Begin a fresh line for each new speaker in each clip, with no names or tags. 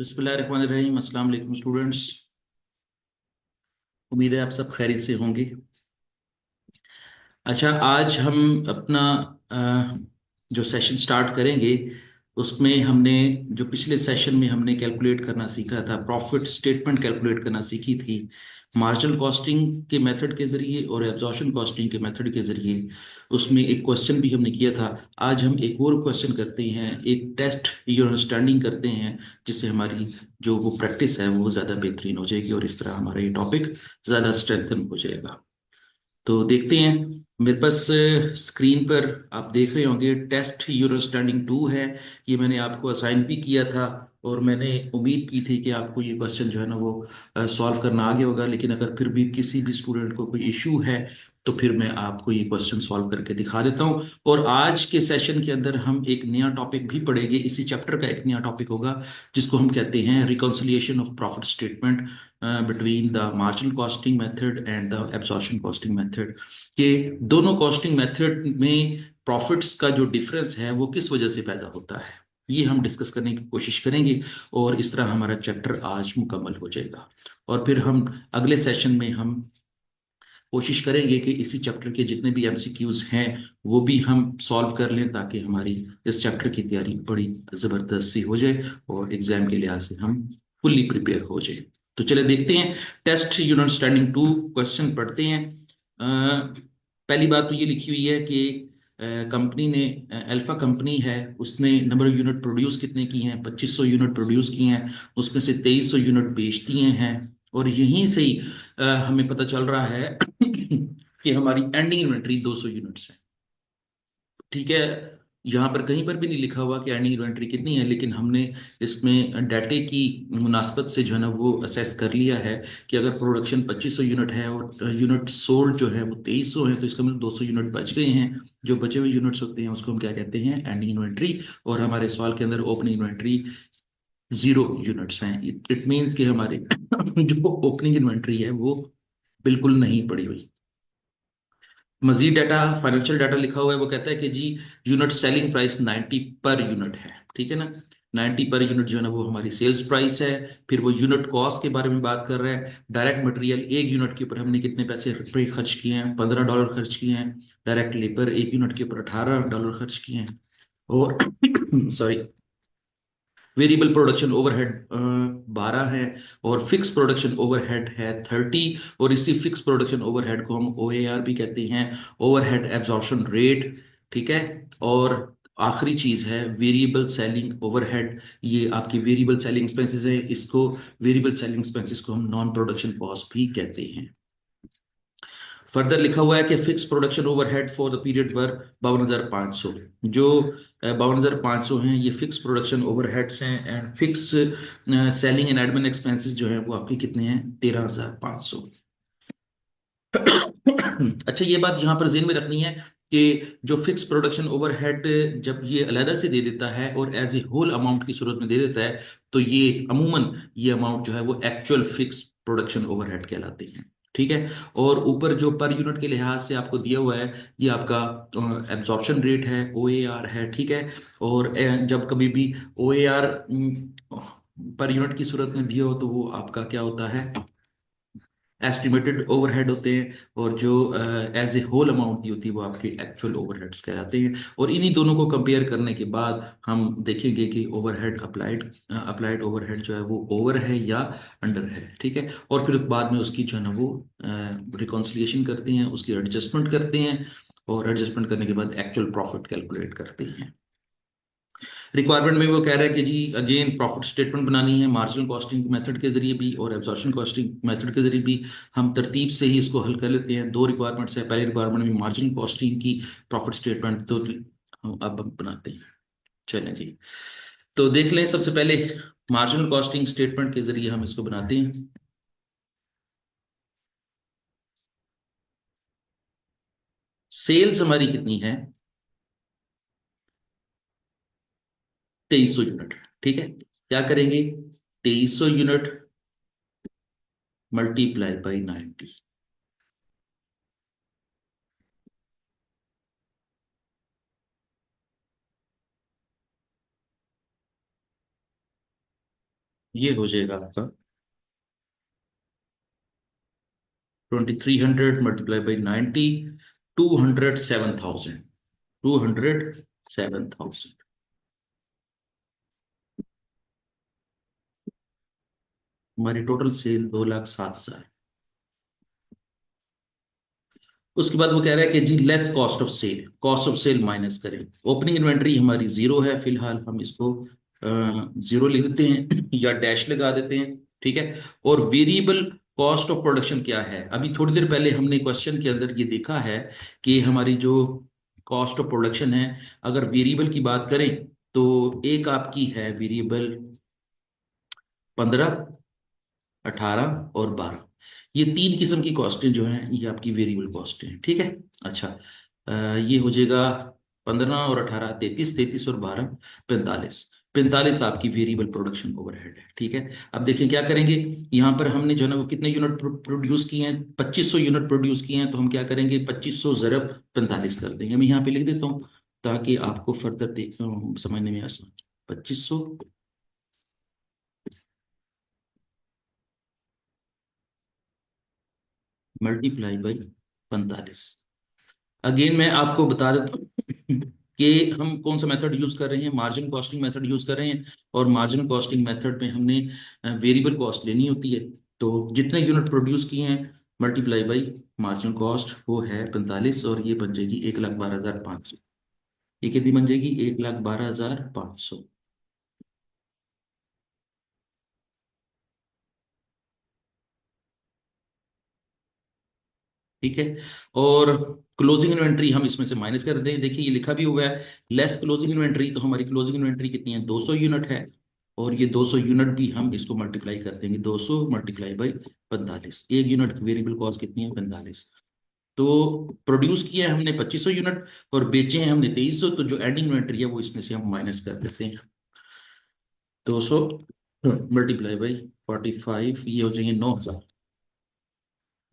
बिस्मिल्लाहिर्रहमानिर्रहीम। अस्सलाम वालेकुम स्टूडेंट्स। उम्मीद है आप सब खैरियत से होंगे। अच्छा, आज हम अपना जो सेशन स्टार्ट करेंगे उसमें हमने जो पिछले सेशन में हमने कैलकुलेट करना सीखा था, प्रॉफिट स्टेटमेंट कैलकुलेट करना सीखी थी मार्जिनल कॉस्टिंग के मेथड के जरिए और एब्जॉर्प्शन कॉस्टिंग के मेथड के जरिए। उसमें एक क्वेश्चन भी हमने किया था। आज हम एक और क्वेश्चन करते हैं, एक टेस्ट योर अंडरस्टैंडिंग करते हैं, जिससे हमारी जो वो प्रैक्टिस है वो ज़्यादा बेहतरीन हो जाएगी और इस तरह हमारा ये टॉपिक ज़्यादा स्ट्रेंथन हो जाएगा। तो देखते हैं। मेरे पास स्क्रीन पर आप देख रहे होंगे टेस्ट यूरो स्टैंडिंग 2 है। ये मैंने आपको असाइन भी किया था और मैंने उम्मीद की थी कि आपको ये क्वेश्चन जो है ना वो सॉल्व करना आगे होगा, लेकिन अगर फिर भी किसी भी स्टूडेंट को कोई इशू है तो फिर मैं आपको ये क्वेश्चन सॉल्व करके दिखा देता हूँ। और आज के सेशन के अंदर हम एक नया टॉपिक भी पढ़ेंगे, इसी चैप्टर का एक नया टॉपिक होगा जिसको हम कहते हैं reconciliation of profit statement between the marginal costing method and the absorption costing method. कि दोनों कॉस्टिंग मेथड में प्रॉफिट्स का जो डिफरेंस है वो किस वजह से पैदा होता है, ये हम डिस्कस करने की कोशिश करेंगे। और इस तरह हमारा चैप्टर आज मुकम्मल हो जाएगा। और फिर हम अगले सेशन में हम कोशिश करेंगे कि इसी चैप्टर के जितने भी एमसीक्यूज हैं वो भी हम सॉल्व कर लें, ताकि हमारी इस चैप्टर की तैयारी बड़ी ज़बरदस्त सी हो जाए और एग्जाम के लिहाज से हम फुल्ली प्रिपेयर हो जाए। तो चले देखते हैं। टेस्ट यूनिट स्टैंडिंग 2 क्वेश्चन पढ़ते हैं। पहली बात तो ये लिखी हुई है कि कंपनी ने, अल्फा कंपनी है, उसने नंबर ऑफ यूनिट प्रोड्यूस कितने की हैं, 2500 यूनिट प्रोड्यूस की हैं। उसमें से 2300 यूनिट बेच दिए हैं। और यहीं से ही हमें पता चल रहा है कि हमारी एंडिंग इन्वेंट्री 200 यूनिट्स है। ठीक है। यहाँ पर कहीं पर भी नहीं लिखा हुआ कि एंडिंग इन्वेंट्री कितनी है, लेकिन हमने इसमें डाटे की मुनासबत से जो है ना वो असेस कर लिया है कि अगर प्रोडक्शन 2500 यूनिट है और यूनिट सोल्ड जो है वो 2300 है, तो इसका मतलब 200 यूनिट बच गए हैं। जो बचे हुए यूनिट्स होते हैं उसको हम क्या कहते हैं, एंडिंग इन्वेंट्री। और हमारे सवाल के अंदर ओपनिंग इन्वेंट्री 0 यूनिट्स हैं। इट मीन्स कि हमारे जो ओपनिंग इन्वेंट्री है वो बिल्कुल नहीं पड़ी हुई। मजीद डाटा, फाइनेंशियल डाटा लिखा हुआ है, वो कहता है कि जी unit selling price 90 per unit है। ठीक है ना। 90 पर यूनिट जो है ना वो हमारी सेल्स प्राइस है। फिर वो यूनिट कॉस्ट के बारे में बात कर रहा है। डायरेक्ट मटेरियल एक यूनिट के ऊपर हमने कितने पैसे रुपए खर्च किए हैं, $15 खर्च किए हैं। डायरेक्ट लेबर एक यूनिट के ऊपर $18 खर्च किए हैं। और सॉरी, वेरिएबल प्रोडक्शन ओवरहेड 12 है। और फिक्स प्रोडक्शन ओवरहेड है 30। और इसी फिक्स प्रोडक्शन ओवरहेड को हम OAR भी कहते हैं, ओवरहेड एब्जॉर्प्शन रेट। ठीक है। और आखिरी चीज है वेरिएबल सेलिंग ओवरहेड। ये आपकी वेरिएबल सेलिंग एक्सपेंसेस है, इसको वेरिएबल सेलिंग एक्सपेंसेस को हम नॉन प्रोडक्शन कॉस्ट भी कहते हैं। फर्दर लिखा हुआ है कि fix production overhead for the period were 52,500। जो 52,500 हैं ये फिक्स प्रोडक्शन ओवरहेड्स हैं। And fix selling and admin expenses जो है वो आपके कितने हैं, 13,500। अच्छा, ये बात यहाँ पर ज़हन में रखनी है कि जो फिक्स प्रोडक्शन ओवरहेड जब ये अलहदा से दे देता है और एज ए होल अमाउंट की सूरत में दे देता है, तो ये अमूमन ये अमाउंट जो है वो एक्चुअल फिक्स प्रोडक्शन ओवरहेड कहलाती है। ठीक है। और ऊपर जो पर यूनिट के लिहाज से आपको दिया हुआ है, ये आपका एब्जॉर्प्शन रेट है, OAR है। ठीक है। और जब कभी भी OAR पर यूनिट की सूरत में दिया हो तो वो आपका क्या होता है, एस्टिमेटेड ओवरहेड होते हैं। और जो एज ए होल अमाउंट दी होती है वो आपके एक्चुअल ओवरहेड्स कहलाते हैं। और इन्हीं दोनों को कंपेयर करने के बाद हम देखेंगे कि ओवरहेड अप्लाइड ओवरहेड जो है वो ओवर है या अंडर है। ठीक है। और फिर बाद में उसकी जो है ना वो रिकॉन्सिलिएशन करते हैं, उसकी एडजस्टमेंट करते हैं। और एडजस्टमेंट करने के बाद एक्चुअल प्रॉफिट कैलकुलेट करते हैं। रिक्वायरमेंट में वो कह रहा है कि जी अगेन प्रॉफिट स्टेटमेंट बनानी है मार्जिनल कॉस्टिंग मेथड के जरिए भी और एब्जॉर्प्शन कॉस्टिंग मेथड के जरिए भी। हम तरतीब से ही इसको हल कर लेते हैं। दो रिक्वायरमेंट्स है। पहली रिक्वायरमेंट में मार्जिनल कॉस्टिंग की प्रॉफिट स्टेटमेंट, तो हम अब हम बनाते हैं। चलें जी। तो देख लें, सबसे पहले मार्जिनल कॉस्टिंग स्टेटमेंट के जरिए हम इसको बनाते हैं। सेल्स हमारी कितनी है, 2300 यूनिट। ठीक है। क्या करेंगे, 2300 यूनिट मल्टीप्लाई बाई 90। ये हो जाएगा आपका 2300 मल्टीप्लाई बाई 90, 207,000, 207,000। हमारी टोटल सेल 2,07,000। उसके बाद वो कह रहा है कि जी less cost of sale, cost of sale minus करें। ओपनिंग इन्वेंट्री हमारी जीरो है, फिलहाल हम इसको जीरो लिख देते हैं या डैश लगा देते हैं, ठीक है। और वेरिएबल कॉस्ट ऑफ प्रोडक्शन क्या है, अभी थोड़ी देर पहले हमने क्वेश्चन के अंदर ये देखा है कि हमारी जो कॉस्ट ऑफ प्रोडक्शन है, अगर वेरिएबल की बात करें तो एक आपकी है वेरिएबल 15, 18 और 12। ये तीन किस्म की कॉस्टें जो हैं ये आपकी वेरिएबल कॉस्ट हैं, ठीक है। अच्छा, ये हो जाएगा 15 और 18 33, 33 और 12 45। 45 आपकी वेरिएबल प्रोडक्शन ओवरहेड है, ठीक है। अब देखिए क्या करेंगे, यहाँ पर हमने जो है ना वो कितने यूनिट प्रोड्यूस किए हैं, 2500 यूनिट प्रोड्यूस किए हैं। तो हम क्या करेंगे, 2500 ज़रब 45 कर देंगे। मैं यहाँ पे लिख देता हूँ ताकि आपको फर्दर देख समझने में आसान। 2500 मल्टीप्लाई बाई 45। अगेन मैं आपको बता देता हूँ कि हम कौन सा मेथड यूज कर रहे हैं, मार्जिन कॉस्टिंग मेथड यूज कर रहे हैं। और मार्जिन कॉस्टिंग मेथड में हमने वेरिएबल कॉस्ट लेनी होती है। तो जितने यूनिट प्रोड्यूस किए हैं मल्टीप्लाई बाई मार्जिन कॉस्ट, वो है 45, और ये बन जाएगी 1,12,500। ये कितनी बन जाएगी, 1,12,500, ठीक है। और क्लोजिंग इन्वेंट्री हम इसमें से माइनस कर दें, देखिए ये लिखा भी हुआ है लेस क्लोजिंग इन्वेंट्री। तो हमारी क्लोजिंग इन्वेंट्री कितनी है, 200 यूनिट है। और ये 200 यूनिट भी हम इसको मल्टीप्लाई कर देंगे, 200 मल्टीप्लाई बाई 45। एक यूनिट की वेरिएबल कॉस्ट कितनी है, 45। तो प्रोड्यूस किया है हमने 2500 यूनिट और बेचे हैं हमने 2300। तो जो एंडिंग इन्वेंट्री है वो इसमें से हम माइनस कर देते हैं। 200 मल्टीप्लाई बाई 45, ये हो जाएंगे 9,000।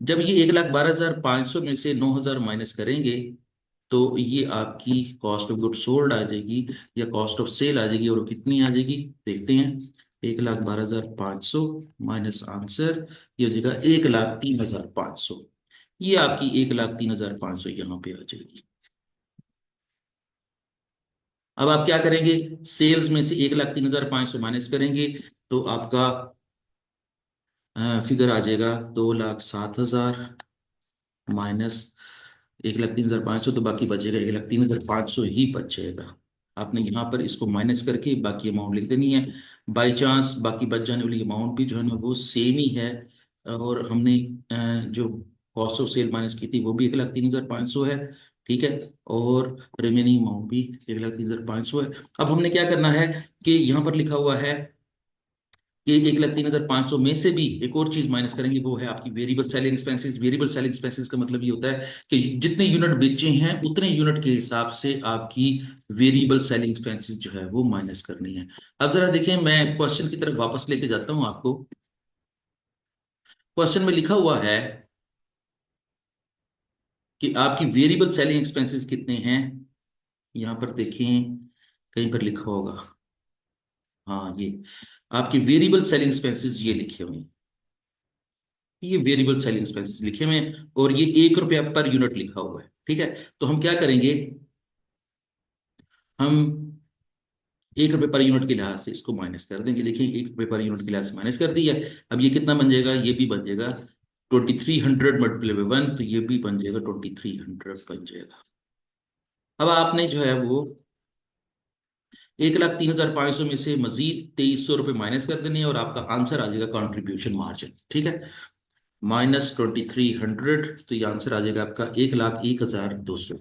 जब ये 1,12,500 में से 9,000 माइनस करेंगे तो ये आपकी कॉस्ट ऑफ गुड्स सोल्ड आ जाएगी या कॉस्ट ऑफ सेल आ जाएगी। और वो कितनी आ जाएगी देखते हैं, 1,12,500 माइनस आंसर, ये हो जाएगा 1,03,500। ये आपकी 1,03,500 यहाँ पे आ जाएगी। अब आप क्या करेंगे, सेल्स में से 1,03,500 माइनस करेंगे तो आपका फिगर आ जाएगा 2,07,000 माइनस 1,03,500। तो बाकी बचेगा 1,03,500 ही बच जाएगा। आपने यहाँ पर इसको माइनस करके बाकी अमाउंट लिख देनी है। बाई चांस बाकी बच जाने वाली अमाउंट भी जो है ना वो सेम ही है। और हमने जो कॉस्ट ऑफ सेल माइनस की थी वो भी 1,03,500 है, ठीक है। और रिमेनिंग अमाउंट भी 1,03,500 है। अब हमने क्या करना है कि यहाँ पर लिखा हुआ है कि 1,03,500 में से भी एक और चीज माइनस करेंगे, वो है आपकी variable selling expenses. Variable selling expenses का मतलब ये होता है कि जितने यूनिट बेचे हैं उतने यूनिट के हिसाब से आपकी वेरिएबल सेलिंग एक्सपेंसेस जो है वो माइनस करनी है। अब जरा देखें, मैं क्वेश्चन की तरफ वापस लेके जाता हूं आपको। क्वेश्चन में लिखा हुआ है कि आपकी वेरिएबल सेलिंग एक्सपेंसेस कितने हैं। यहां पर देखें, कहीं पर लिखा होगा, हाँ ये आपकी वेरिएबल सेलिंग एक्सपेंसेस ये लिखे हुए हैं। ये वेरिएबल सेलिंग एक्सपेंसेस लिखे हुए हैं और ये 1 रुपया पर यूनिट लिखा हुआ है, ठीक है। तो हम क्या करेंगे, हम 1 रुपये पर यूनिट के लिहाज से इसको माइनस कर देंगे। देखिए 1 रुपये पर यूनिट के लिहाज से माइनस कर दिया। अब ये कितना बन जाएगा, ये भी बन जाएगा 2,300 मल्टीप्लाई बाई 1। तो ये भी बन जाएगा 2,300 बन जाएगा। अब आपने जो है वो 1,03,500 में से मजीद 2,300 रुपये माइनस कर देने हैं और आपका आंसर आ जाएगा कॉन्ट्रीब्यूशन मार्जिन, ठीक है। -2,300। तो ये आंसर आ जाएगा आपका 1,01,200।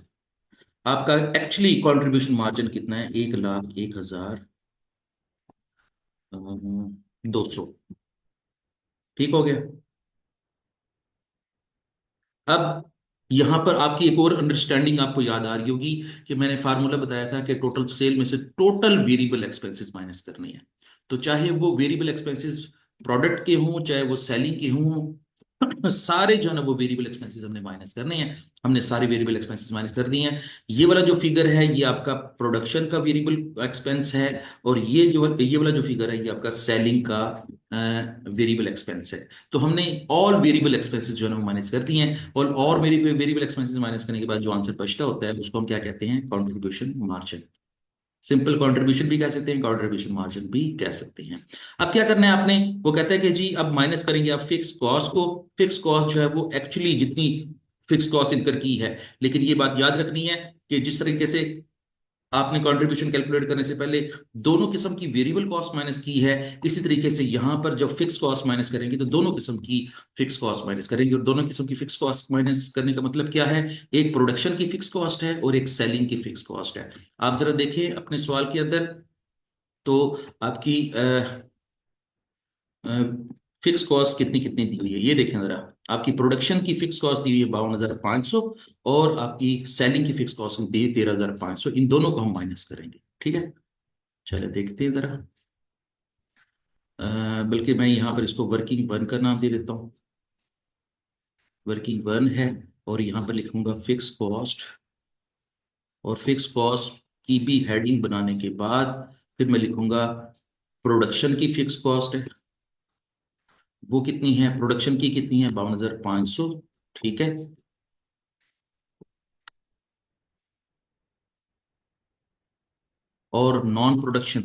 आपका एक्चुअली कंट्रीब्यूशन मार्जिन कितना है, 1,01,200। ठीक हो गया। अब यहां पर आपकी एक और अंडरस्टैंडिंग आपको याद आ रही होगी कि मैंने फार्मूला बताया था कि टोटल सेल में से टोटल वेरिएबल एक्सपेंसेस माइनस करनी है। तो चाहे वो वेरिएबल एक्सपेंसेस प्रोडक्ट के हों चाहे वो सेलिंग के हों, सारे जो है ना वो वेरिएबल एक्सपेंसेस हमने माइनस करने हैं। हमने सारे वेरिएबल एक्सपेंसेस माइनस कर दिए हैं। ये वाला जो फिगर है ये आपका प्रोडक्शन का वेरिएबल एक्सपेंस है, और ये वाला जो फिगर है ये आपका सेलिंग का वेरिएबल एक्सपेंस है। तो हमने ऑल वेरिएबल एक्सपेंसेस जो है ना वो माइनस कर दिए हैं, और मेरी वेरिएबल एक्सपेंसेस माइनस करने के बाद जो आंसर बचता होता है उसको हम क्या कहते हैं, कॉन्ट्रीब्यूशन मार्जिन। सिंपल कंट्रीब्यूशन भी कह सकते हैं, कंट्रीब्यूशन मार्जिन भी कह सकते हैं। अब क्या करना है आपने, वो कहता है कि जी अब माइनस करेंगे आप फिक्स कॉस्ट को। फिक्स कॉस्ट जो है वो एक्चुअली जितनी फिक्स कॉस्ट इनकर की है, लेकिन ये बात याद रखनी है कि जिस तरीके से आपने कंट्रीब्यूशन कैलकुलेट करने से पहले दोनों किस्म की वेरिएबल कॉस्ट माइनस की है, इसी तरीके से यहां पर जब फिक्स कॉस्ट माइनस करेंगे तो दोनों किस्म की फिक्स कॉस्ट माइनस करेंगे। और दोनों किस्म की फिक्स कॉस्ट माइनस करने का मतलब क्या है, एक प्रोडक्शन की फिक्स कॉस्ट है और एक सेलिंग की फिक्स कॉस्ट है। आप जरा देखिए अपने सवाल के अंदर, तो आपकी फिक्स कॉस्ट कितनी कितनी दी हुई है ये देखें जरा। आपकी प्रोडक्शन की फिक्स कॉस्ट दी हुई है 52,500, और आपकी सेलिंग की फिक्स कॉस्ट दी है 13,500। इन दोनों को हम माइनस करेंगे, ठीक है। चलिए देखते हैं जरा। बल्कि मैं यहाँ पर इसको वर्किंग वन का नाम दे देता हूँ। वर्किंग वन है, और यहाँ पर लिखूंगा फिक्स कॉस्ट। और फिक्स कॉस्ट की भी हेडिंग बनाने के बाद फिर मैं लिखूंगा प्रोडक्शन की फिक्स कॉस्ट है, वो कितनी है, प्रोडक्शन की कितनी है, 52,500। ठीक है। और नॉन प्रोडक्शन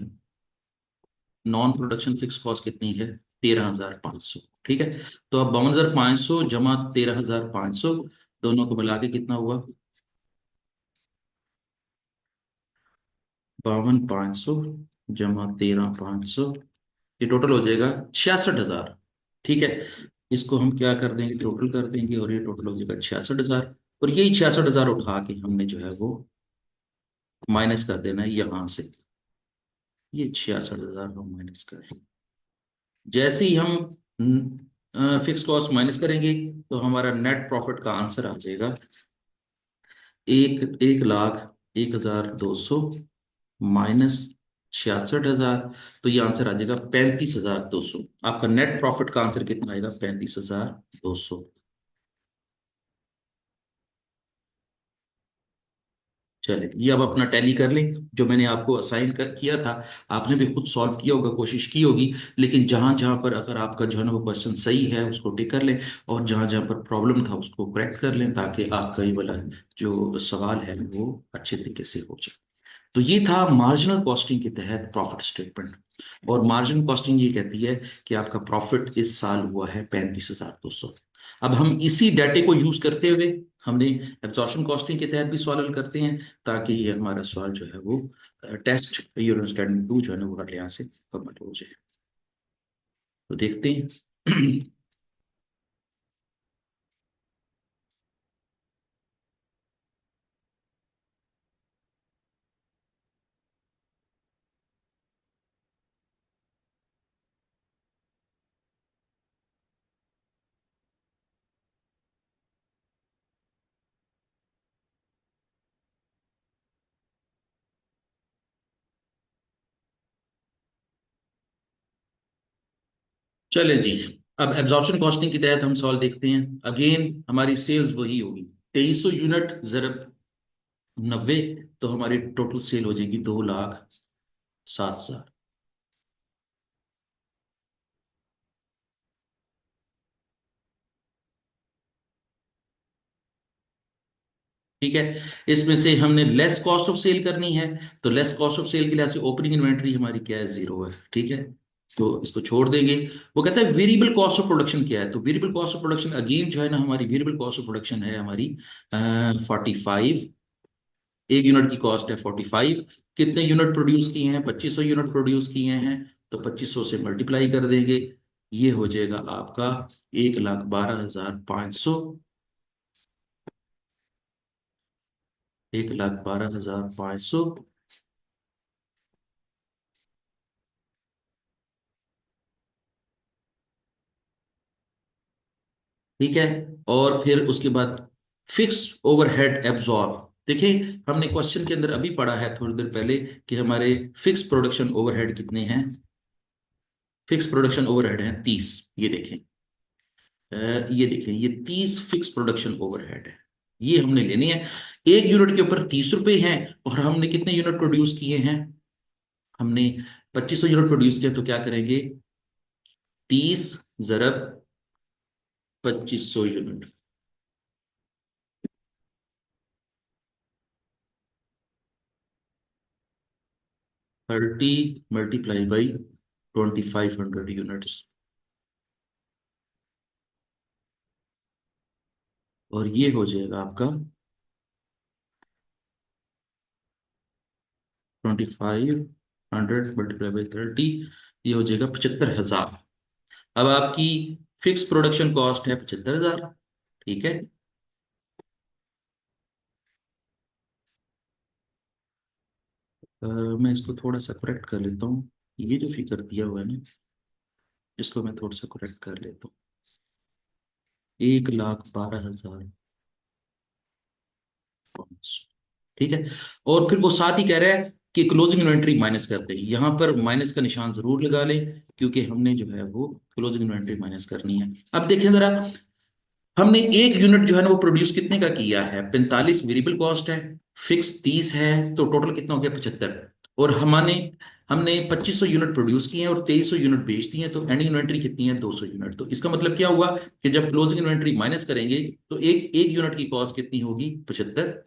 फिक्स कॉस्ट कितनी है, 13,500। ठीक है। तो अब 52,500 जमा 13,500, दोनों को मिला के कितना हुआ, 52,500 जमा 13,500, ये टोटल हो जाएगा 66,000। ठीक है। इसको हम क्या कर देंगे, टोटल कर देंगे, और ये टोटल हो जाएगा 66,000। और यही 66,000 उठा के हमने जो है वो माइनस कर देना है यहां से। ये 66,000 हम माइनस करें, जैसे ही हम फिक्स कॉस्ट माइनस करेंगे तो हमारा नेट प्रॉफिट का आंसर आ जाएगा 1,01,0200 माइनस 66,000। तो ये आंसर आ जाएगा 35,200। आपका नेट प्रॉफिट का आंसर कितना आएगा, 35,200। चलिए ये अब अपना टैली कर लें, जो मैंने आपको असाइन कर किया था। आपने भी खुद सॉल्व किया होगा, कोशिश की होगी, लेकिन जहां जहां पर अगर आपका जो है ना वो क्वेश्चन सही है उसको टिक कर लें, और जहां जहां पर प्रॉब्लम था उसको करेक्ट कर लें, ताकि आपका ये वाला जो सवाल है वो अच्छे तरीके से हो जाए। तो ये था मार्जिनल कॉस्टिंग के तहत प्रॉफिट स्टेटमेंट। और मार्जिनल कॉस्टिंग ये कहती है कि आपका प्रॉफिट इस साल हुआ है 35,200। अब हम इसी डाटे को यूज करते हुए हमने एब्जॉर्प्शन कॉस्टिंग के तहत भी सवाल हल करते हैं, ताकि ये हमारा सवाल जो है वो टेस्ट यूरो स्टैंडर्ड 2 जो है ना वो हर यहाँ से कम्प्लीट हो जाए। तो देखते हैं। चलें जी। अब एब्जॉर्प्शन कॉस्टिंग के तहत हम सवाल देखते हैं। अगेन हमारी सेल्स वही होगी, 2300 यूनिट ज़रब 90, तो हमारी टोटल सेल हो जाएगी 2,07,000। ठीक है। इसमें से हमने लेस कॉस्ट ऑफ सेल करनी है, तो लेस कॉस्ट ऑफ सेल के लिए ओपनिंग इन्वेंट्री हमारी क्या है, जीरो है। ठीक है। तो इसको छोड़ देंगे। वो कहता है वेरिएबल कॉस्ट ऑफ प्रोडक्शन क्या है, तो variable cost of production again जो है ना, हमारी वेरिएबल कॉस्ट ऑफ प्रोडक्शन है हमारी 45। एक यूनिट की कॉस्ट है 45। कितने यूनिट प्रोड्यूस किए हैं, 2500 यूनिट प्रोड्यूस किए हैं, तो 2500 से मल्टीप्लाई कर देंगे। ये हो जाएगा आपका 1,12,500। 1,12,500। ठीक है। और फिर उसके बाद फिक्स ओवरहेड एब्जॉर्ब। देखिए हमने क्वेश्चन के अंदर अभी पढ़ा है थोड़ी देर पहले कि हमारे फिक्स प्रोडक्शन ओवरहेड कितने हैं। फिक्स प्रोडक्शन ओवरहेड है 30, ये देखें। ये देखें, ये 30 फिक्स प्रोडक्शन ओवरहेड है, ये हमने लेनी है। एक यूनिट के ऊपर 30 रुपए हैं, और हमने कितने यूनिट प्रोड्यूस किए हैं? हमने 2500 यूनिट प्रोड्यूस किया, तो क्या करेंगे? 30 ज़रब 2500 यूनिट, 30 × 2500 यूनिट्स, और ये हो जाएगा आपका 2500 × 30, ये हो जाएगा 75,000। अब आपकी फिक्स प्रोडक्शन कॉस्ट है 75,000, ठीक है। मैं इसको थोड़ा सा करेक्ट कर लेता हूँ, ये जो फिगर दिया हुआ है ना, इसको मैं थोड़ा सा करेक्ट कर लेता हूँ। 1,12,500, ठीक है। और फिर वो साथ ही कह रहा है कि क्लोजिंग इन्वेंट्री माइनस कर दें, यहां पर माइनस का निशान जरूर लगा लें, क्योंकि हमने जो है वो क्लोजिंग इन्वेंट्री माइनस करनी है। अब देखिए जरा, हमने एक यूनिट जो है ना वो प्रोड्यूस कितने का किया है? 45 वेरिएबल कॉस्ट है, फिक्स 30 है, तो टोटल कितना हो गया? 75। और हमने हमने 2500 यूनिट प्रोड्यूस किए हैं और 2300 यूनिट बेच दिए हैं, तो एंडिंग इन्वेंट्री कितनी है? 200 यूनिट। तो इसका मतलब क्या हुआ कि जब क्लोजिंग इन्वेंट्री माइनस करेंगे तो एक एक यूनिट की कॉस्ट कितनी होगी? 75,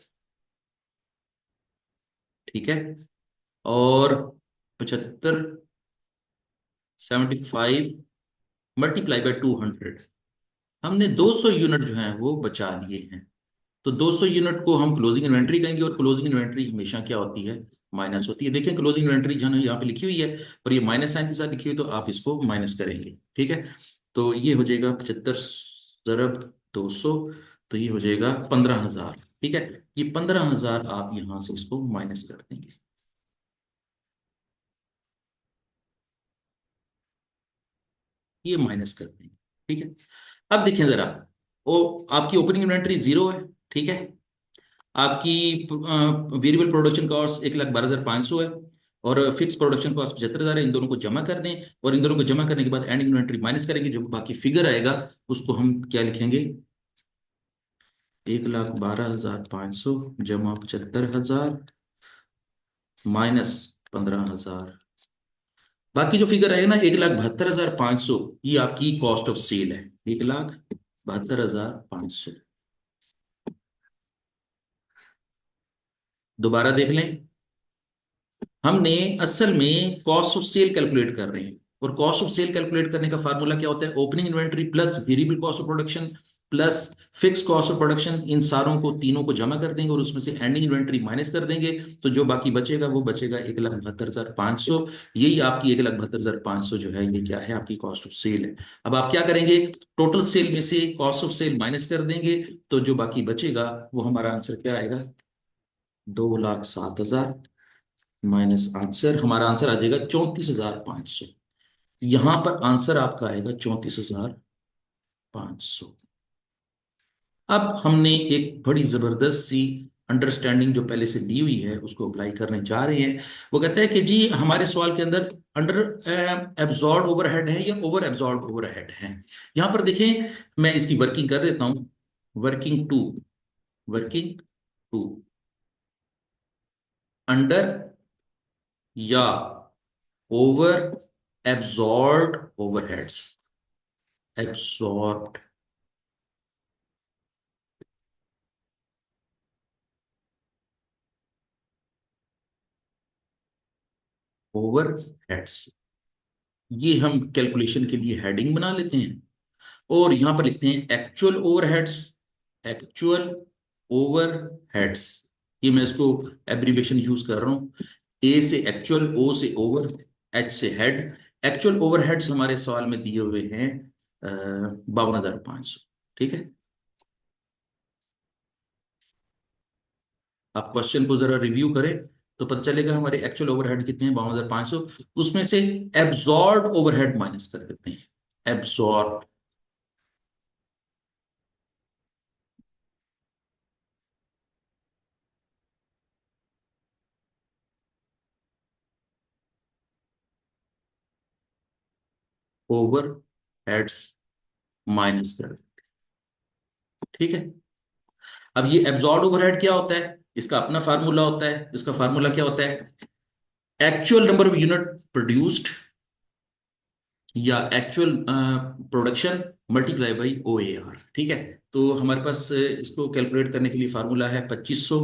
ठीक है। और 75, 75 मल्टीप्लाई बाय 200, हमने 200 यूनिट जो है वो बचा लिए हैं। तो 200 यूनिट को हम क्लोजिंग इन्वेंट्री कहेंगे, और क्लोजिंग इन्वेंट्री हमेशा क्या होती है? माइनस होती है। देखें क्लोजिंग इन्वेंट्री जो है यहाँ पे लिखी हुई है, और ये माइनस साइन के साथ लिखी हुई है, तो आप इसको माइनस करेंगे, ठीक है। तो ये हो जाएगा 75 ज़रब 200, तो ये हो जाएगा 15,000, ठीक है। ये 15,000 आप यहाँ से इसको माइनस कर देंगे, ये माइनस कर देंगे, ठीक है। अब देखें जरा, ओ आपकी ओपनिंग इन्वेंट्री 0 है, ठीक है। आपकी वेरिएबल प्रोडक्शन कॉस्ट 1,12,500 है, और फिक्स प्रोडक्शन कॉस्ट 75,000 है। इन दोनों को जमा कर दें, और इन दोनों को जमा करने के बाद एंडिंग इन्वेंट्री माइनस करेंगे, जो बाकी फिगर आएगा उसको हम क्या लिखेंगे? 1,12,500 जमा 75,000 माइनस 15,000, बाकी जो फिगर आएगा ना 1,72,500, ये आपकी कॉस्ट ऑफ सेल है। 1,72,500, दोबारा देख लें। हमने असल में कॉस्ट ऑफ सेल कैलकुलेट कर रहे हैं, और कॉस्ट ऑफ सेल कैलकुलेट करने का फार्मूला क्या होता है? Opening inventory plus variable cost of production plus fix cost of production, इन सारों को तीनों को जमा कर देंगे, और उसमें से एंडिंग इन्वेंट्री माइनस कर देंगे, तो जो बाकी बचेगा वो बचेगा 1,72,500। यही आपकी 1,72,500 जो है, ये क्या है? आपकी कॉस्ट ऑफ सेल है। अब आप क्या करेंगे? टोटल सेल में से कॉस्ट ऑफ सेल माइनस कर देंगे, तो जो बाकी बचेगा वो हमारा आंसर क्या आएगा? 2,07,000 माइनस आंसर, हमारा आंसर आ जाएगा 34,500। यहां पर आंसर आपका आएगा 34,500। अब हमने एक बड़ी जबरदस्त सी अंडरस्टैंडिंग जो पहले से दी हुई है उसको अप्लाई करने जा रहे हैं। वो कहता है कि जी हमारे सवाल के अंदर अंडर एब्जॉर्ब ओवरहेड है या ओवर एब्जॉर्ब ओवरहेड है। यहां पर देखें, मैं इसकी वर्किंग कर देता हूं। Working two, working two, under या over absorb overheads, absorbed overheads, ये हम कैलकुलेशन के लिए हेडिंग बना लेते हैं, और यहां पर लिखते हैं एक्चुअल ओवरहेड्स, एक्चुअल ओवरहेड्स। ये मैं इसको एब्रीविएशन यूज कर रहा हूं। ए से एक्चुअल, ओ से ओवर, एच से हेड। एक्चुअल ओवरहेड्स हमारे सवाल में दिए हुए हैं 52,500, ठीक है। आप क्वेश्चन को जरा रिव्यू करें तो पता चलेगा हमारे एक्चुअल ओवरहेड कितने हैं? 52,500। उसमें से एब्जॉर्ब ओवरहेड माइनस कर देते हैं, एब्जॉर्ब ओवरहेड्स माइनस कर देते हैं। ठीक है। अब ये एब्जॉर्ब ओवरहेड क्या होता है, इसका अपना फार्मूला होता है। इसका फार्मूला क्या होता है, actual number of unit produced या actual production multiply by O A R. ठीक है। तो हमारे पास इसको कैलकुलेट करने के लिए फार्मूला है 2500,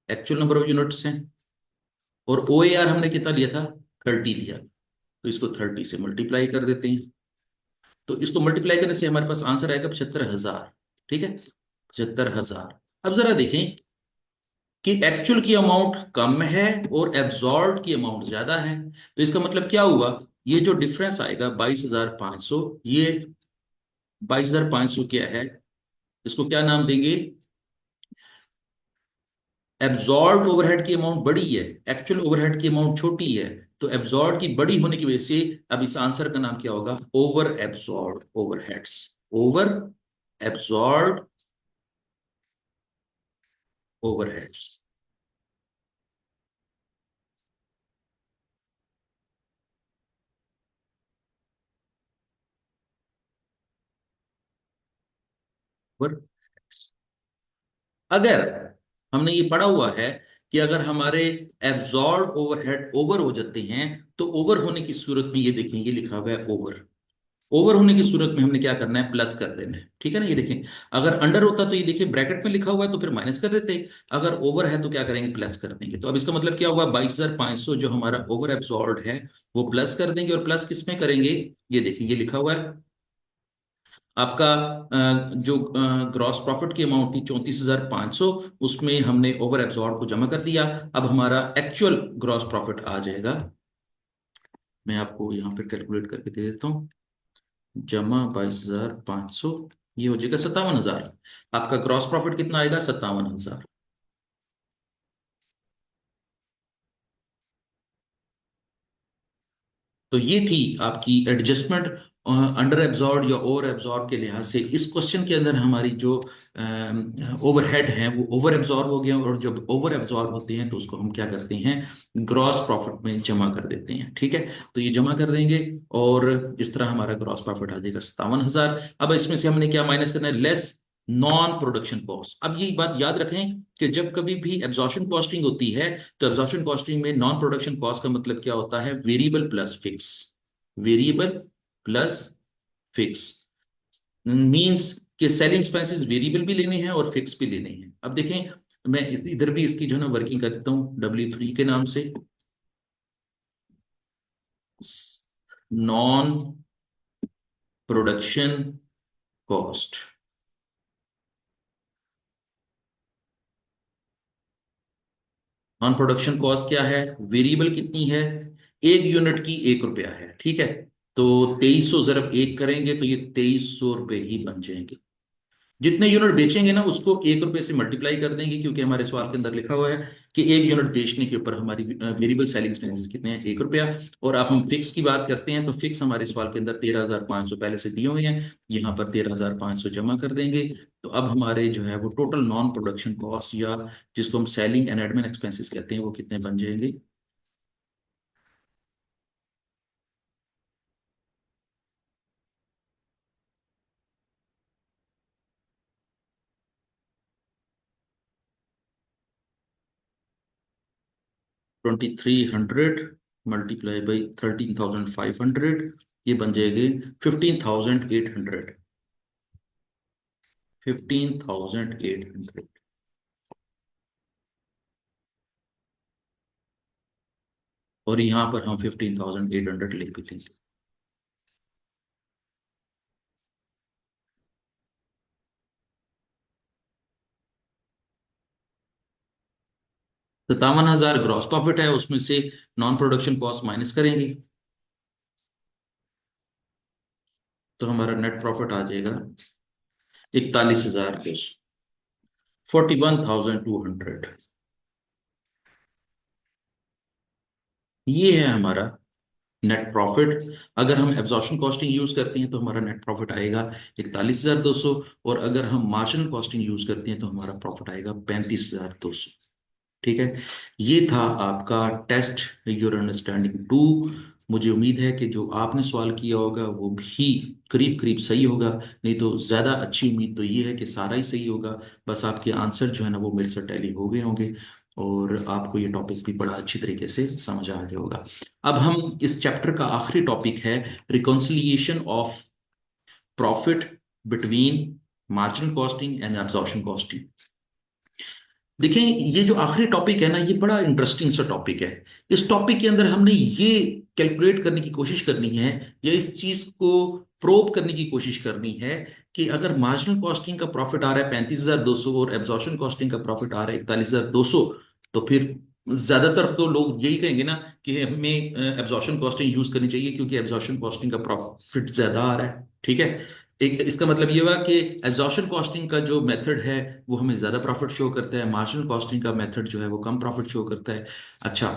एक्चुअल नंबर ऑफ यूनिट्स हैं, और ओ ए आर हमने कितना लिया था, 30 लिया। तो इसको 30 से मल्टीप्लाई कर देते हैं। तो इसको मल्टीप्लाई करने से हमारे पास आंसर आएगा 75,000। ठीक है, 75,000। अब जरा देखें कि एक्चुअल की अमाउंट कम है और एब्जॉर्ब की अमाउंट ज्यादा है। तो इसका मतलब क्या हुआ, ये जो डिफरेंस आएगा 22,500, ये 22,500 क्या है, इसको क्या नाम देंगे, एब्जॉर्ब ओवरहेड की अमाउंट बड़ी है, एक्चुअल ओवरहेड की अमाउंट छोटी है। तो एब्जॉर्ब की बड़ी होने की वजह से अब इस आंसर का नाम क्या होगा, over absorb overheads. Over absorb overheads. अगर हमने ये पढ़ा हुआ है कि अगर हमारे एब्जॉर्ब ओवरहेड ओवर हो जाते हैं, तो ओवर होने की सूरत में ये देखें, ये लिखा हुआ है ओवर। ओवर होने की सूरत में हमने क्या करना है, प्लस कर देना है। ठीक है ना, ये देखें, अगर अंडर होता तो ये देखिए ब्रैकेट में लिखा हुआ है तो फिर माइनस कर देते, अगर ओवर है तो क्या करेंगे, प्लस कर देंगे। तो अब इसका मतलब क्या हुआ, 22,500 जो हमारा ओवर एब्जॉर्ब है वो प्लस कर देंगे। और प्लस किस में करेंगे, ये देखिए ये लिखा हुआ है आपका जो ग्रॉस प्रॉफिट की अमाउंट थी 34,500, उसमें हमने ओवर एब्जॉर्ब को जमा कर दिया। अब हमारा एक्चुअल ग्रॉस प्रॉफिट आ जाएगा, मैं आपको यहाँ पे कैलकुलेट करके दे देता हूँ। जमा 22,500, ये हो जाएगा 57,000। आपका ग्रॉस प्रॉफिट कितना आएगा, 57,000। तो ये थी आपकी एडजस्टमेंट अंडर एब्जॉर्ब या ओवर एब्जॉर्ब के लिहाज से। इस क्वेश्चन के अंदर हमारी जो ओवरहेड है वो ओवर एब्जॉर्ब हो गया, और जब ओवर एब्जॉर्ब होते हैं तो उसको हम क्या करते हैं, ग्रॉस प्रॉफिट में जमा कर देते हैं। ठीक है, तो ये जमा कर देंगे और इस तरह हमारा ग्रॉस प्रॉफिट आ जाएगा 57,000। अब इसमें से हमने क्या माइनस करना है, लेस नॉन प्रोडक्शन कॉस्ट। अब ये बात याद रखें कि जब कभी भी एब्जॉर्प्शन कॉस्टिंग होती है, तो एब्जॉर्प्शन कॉस्टिंग में नॉन प्रोडक्शन कॉस्ट का मतलब क्या होता है, variable plus fix. Variable plus fix means कि सेलिंग एक्सपेंसेस वेरिएबल भी लेने हैं और फिक्स भी लेने हैं। अब देखें, मैं इधर भी इसकी जो है ना वर्किंग कर देता हूं W3 के नाम से, non production cost. Non production cost क्या है, वेरिएबल कितनी है, एक यूनिट की 1 रुपया है। ठीक है, तो 2300 जरब एक करेंगे तो ये 2300 रुपये ही बन जाएंगे। जितने यूनिट बेचेंगे ना उसको 1 रुपए से मल्टीप्लाई कर देंगे, क्योंकि हमारे सवाल के अंदर लिखा हुआ है कि एक यूनिट बेचने के ऊपर हमारी वेरिएबल सेलिंग एक्सपेंसेस कितने हैं, 1 रुपया। और अब हम फिक्स की बात करते हैं, तो फिक्स हमारे सवाल के अंदर 13,500 पहले से दिए हुए हैं, यहाँ पर 13,500 जमा कर देंगे। तो अब हमारे जो है वो टोटल नॉन प्रोडक्शन कॉस्ट, या जिसको हम सेलिंग एंड एडमिन एक्सपेंसेस कहते हैं, वो कितने बन जाएंगे, 2,300 मल्टीप्लाई बाई 13,500, ये बन जाएगी 15,800। 15,800। और यहाँ पर हम 15,800 लिख भी देंगे। 57,000 ग्रॉस प्रॉफिट है, उसमें से नॉन प्रोडक्शन कॉस्ट माइनस करेंगे तो हमारा नेट प्रॉफिट आ जाएगा 41,200, 41,200। ये है हमारा नेट प्रॉफिट। अगर हम एब्जॉर्प्शन कॉस्टिंग यूज करते हैं तो हमारा नेट प्रॉफिट आएगा 41,200, और अगर हम मार्जिनल कॉस्टिंग यूज करते हैं तो हमारा प्रॉफिट आएगा 35,200। ठीक है, ये था आपका टेस्ट योर अंडरस्टैंडिंग 2। मुझे उम्मीद है कि जो आपने सवाल किया होगा वो भी करीब करीब सही होगा, नहीं तो ज़्यादा अच्छी उम्मीद तो ये है कि सारा ही सही होगा। बस आपके आंसर जो है ना वो मेरे से टैली हो गए होंगे और आपको ये टॉपिक भी बड़ा अच्छी तरीके से समझ आ गया होगा। अब हम इस चैप्टर का आखिरी टॉपिक है reconciliation of profit between marginal costing and absorption costing. देखें, ये जो आखिरी टॉपिक है ना, ये बड़ा इंटरेस्टिंग सा टॉपिक है। इस टॉपिक के अंदर हमने ये कैलकुलेट करने की कोशिश करनी है या इस चीज को प्रोब करने की कोशिश करनी है कि अगर मार्जिनल कॉस्टिंग का प्रॉफिट आ रहा है 35,200 और एब्जॉर्प्शन कॉस्टिंग का प्रॉफिट आ रहा है 41,200, तो फिर ज्यादातर तो लोग यही कहेंगे ना कि हमें एब्जॉर्प्शन कॉस्टिंग यूज करनी चाहिए क्योंकि एब्जॉर्प्शन कॉस्टिंग का प्रॉफिट ज्यादा आ रहा है। ठीक है, एक इसका मतलब ये हुआ कि एब्जॉर्प्शन कॉस्टिंग का जो मेथड है वो हमें ज्यादा प्रॉफिट शो करता है, मार्जिनल कॉस्टिंग का मेथड जो है वो कम प्रॉफिट शो करता है। अच्छा,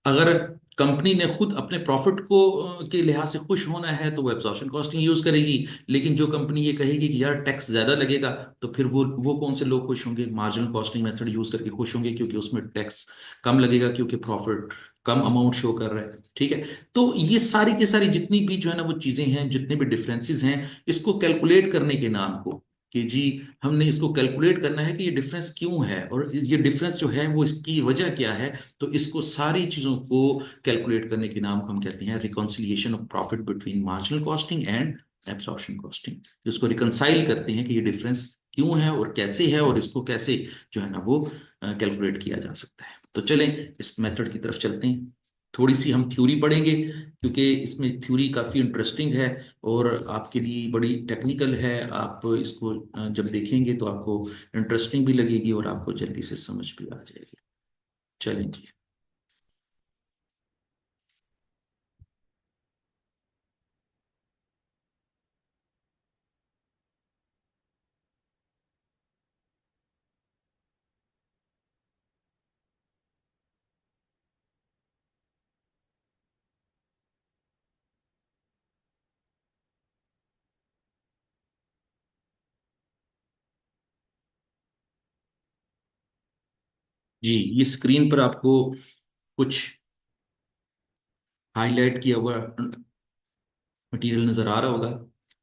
अगर कंपनी ने खुद अपने प्रॉफिट को के लिहाज से खुश होना है तो वो एब्जॉर्प्शन कॉस्टिंग यूज करेगी। लेकिन जो कंपनी ये कहेगी कि यार टैक्स ज्यादा लगेगा, तो फिर वो कौन से लोग खुश होंगे? मार्जिनल कॉस्टिंग मेथड यूज करके खुश होंगे क्योंकि उसमें टैक्स कम लगेगा, क्योंकि प्रॉफिट कम अमाउंट शो कर रहा है। ठीक है, तो ये सारी की सारी जितनी भी जो है ना वो चीजें हैं, जितने भी डिफरेंसेस हैं, इसको कैलकुलेट करने के नाम को कि जी हमने इसको कैलकुलेट करना है कि ये डिफरेंस क्यों है और ये डिफरेंस जो है वो इसकी वजह क्या है, तो इसको सारी चीजों को कैलकुलेट करने के नाम को हम कहते हैं reconciliation of profit between marginal costing and absorption costing. इसको रिकंसाइल करते हैं कि ये डिफरेंस क्यों है और कैसे है और इसको कैसे जो है ना वो कैलकुलेट किया जा सकता है। तो चलें इस मेथड की तरफ चलते हैं। थोड़ी सी हम थ्योरी पढ़ेंगे क्योंकि इसमें थ्योरी काफ़ी इंटरेस्टिंग है और आपके लिए बड़ी टेक्निकल है। आप इसको जब देखेंगे तो आपको इंटरेस्टिंग भी लगेगी और आपको जल्दी से समझ भी आ जाएगी। चलें जी। जी, ये स्क्रीन पर आपको कुछ हाईलाइट किया हुआ मटेरियल नजर आ रहा होगा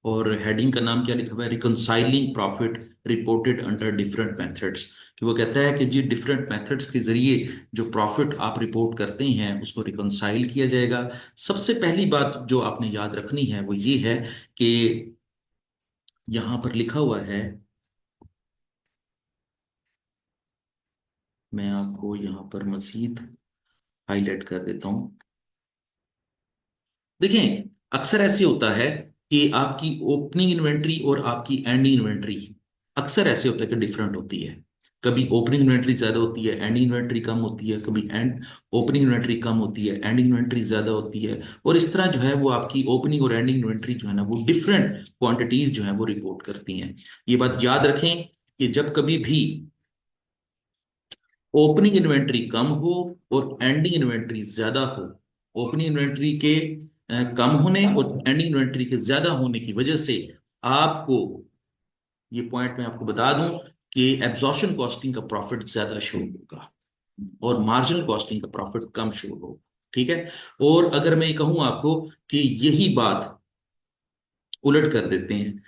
और हेडिंग का नाम क्या लिखा हुआ है? Reconciling profit reported under different methods. कि वो कहता है कि जी डिफरेंट मेथड्स के जरिए जो प्रॉफिट आप रिपोर्ट करते हैं उसको रिकंसाइल किया जाएगा। सबसे पहली बात जो आपने याद रखनी है वो ये है कि यहां पर लिखा हुआ है, मैं आपको यहां पर मजीद हाईलाइट कर देता हूं। देखें, अक्सर ऐसे होता है कि आपकी ओपनिंग इन्वेंट्री और आपकी एंडिंग इन्वेंट्री अक्सर ऐसे होता है कि डिफरेंट होती है। कभी ओपनिंग इन्वेंट्री ज्यादा होती है, एंडिंग इन्वेंट्री कम होती है, कभी एंड ओपनिंग इन्वेंट्री कम होती है, एंडिंग इन्वेंट्री ज्यादा होती है। और इस तरह जो है वो आपकी ओपनिंग और एंडिंग इन्वेंट्री जो है ना वो डिफरेंट क्वांटिटीज जो है वो रिपोर्ट करती हैं। ये बात याद रखें कि जब कभी भी ओपनिंग इन्वेंट्री कम हो और एंडिंग इन्वेंट्री ज्यादा हो, ओपनिंग इन्वेंट्री के कम होने और एंडिंग इन्वेंट्री के ज्यादा होने की वजह से आपको ये पॉइंट मैं आपको बता दूं कि एब्जॉर्प्शन कॉस्टिंग का प्रॉफिट ज्यादा शो होगा और मार्जिनल कॉस्टिंग का प्रॉफिट कम शो होगा। ठीक है, और अगर मैं ये कहूं आपको कि यही बात उलट कर देते हैं,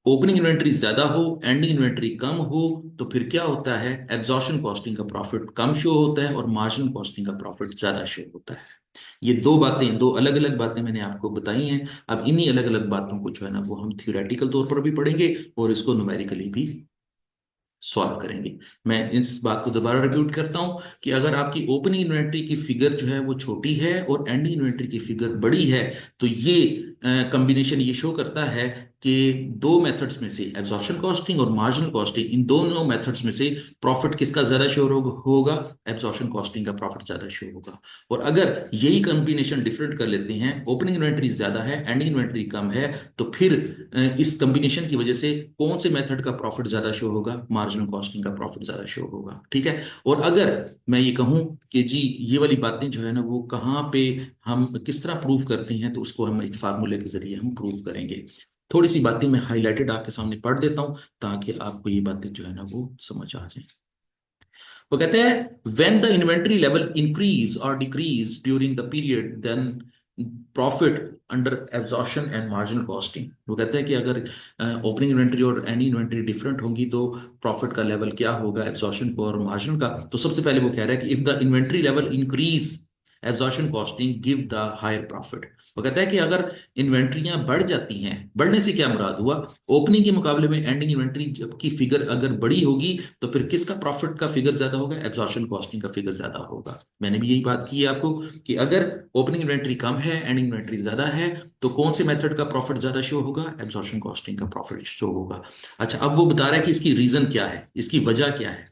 ओपनिंग इन्वेंट्री ज्यादा हो एंडिंग इन्वेंट्री कम हो, तो फिर क्या होता है? एब्जॉर्प्शन कॉस्टिंग का प्रॉफिट कम शो होता है और मार्जिनल कॉस्टिंग का प्रॉफिट ज्यादा शो होता है। ये दो बातें, दो अलग अलग बातें मैंने आपको बताई हैं। अब इन्हीं अलग अलग बातों को जो है ना वो हम थियोरेटिकल तौर पर भी पढ़ेंगे और इसको न्यूमेरिकली भी सॉल्व करेंगे। मैं इस बात को दोबारा रिपीट करता हूं कि अगर आपकी ओपनिंग इन्वेंट्री की फिगर जो है वो छोटी है और एंडिंग इन्वेंट्री की फिगर बड़ी है, तो ये कॉम्बिनेशन ये शो करता है कि दो मेथड्स में से एब्जॉर्प्शन कॉस्टिंग और मार्जिनल कॉस्टिंग, इन दोनों मेथड्स में से प्रॉफिट किसका ज्यादा शो होगा? एब्जॉर्प्शन कॉस्टिंग का प्रॉफिट ज्यादा शो होगा। और अगर यही कॉम्बिनेशन डिफरेंट कर लेते हैं, ओपनिंग इन्वेंट्री ज्यादा है एंडिंग इन्वेंट्री कम है, तो फिर इस कॉम्बिनेशन की वजह से कौन से मेथड का प्रॉफिट ज्यादा शो होगा? मार्जिनल कॉस्टिंग का प्रॉफिट ज्यादा शो होगा। ठीक है, और अगर मैं ये कहूं कि जी ये वाली बातें जो है ना वो कहाँ पे हम किस तरह प्रूव करते हैं, तो उसको हम एक फार्मूले के जरिए हम प्रूव करेंगे। थोड़ी सी बातें मैं हाईलाइटेड आपके सामने पढ़ देता हूं ताकि आपको ये बातें जो है ना वो समझ आ जाए। वो कहते हैं when the inventory level increase और decrease during the period, then profit under absorption and marginal costing. वो कहते हैं कि अगर ओपनिंग इन्वेंट्री और एंडिंग इन्वेंट्री डिफरेंट होंगी तो प्रॉफिट का लेवल क्या होगा एब्जॉर्प्शन को और मार्जिन का। तो सबसे पहले वो कह रहा है कि if the inventory level increase absorption costing give the higher profit. वो कहता है कि अगर इन्वेंट्रियां बढ़ जाती हैं, बढ़ने से क्या मुराद हुआ, ओपनिंग के मुकाबले में एंडिंग इन्वेंट्री जबकि फिगर अगर बड़ी होगी तो फिर किसका प्रॉफिट का फिगर ज्यादा होगा, एब्जॉर्प्शन कॉस्टिंग का फिगर ज्यादा होगा। मैंने भी यही बात की है आपको कि अगर ओपनिंग इन्वेंट्री कम है एंडिंग इन्वेंट्री ज्यादा है तो कौन से मेथड का प्रॉफिट ज्यादा शो होगा, एब्जॉर्प्शन कॉस्टिंग का प्रॉफिट शो होगा। अच्छा, अब वो बता रहा है कि इसकी रीजन क्या है, इसकी वजह क्या है।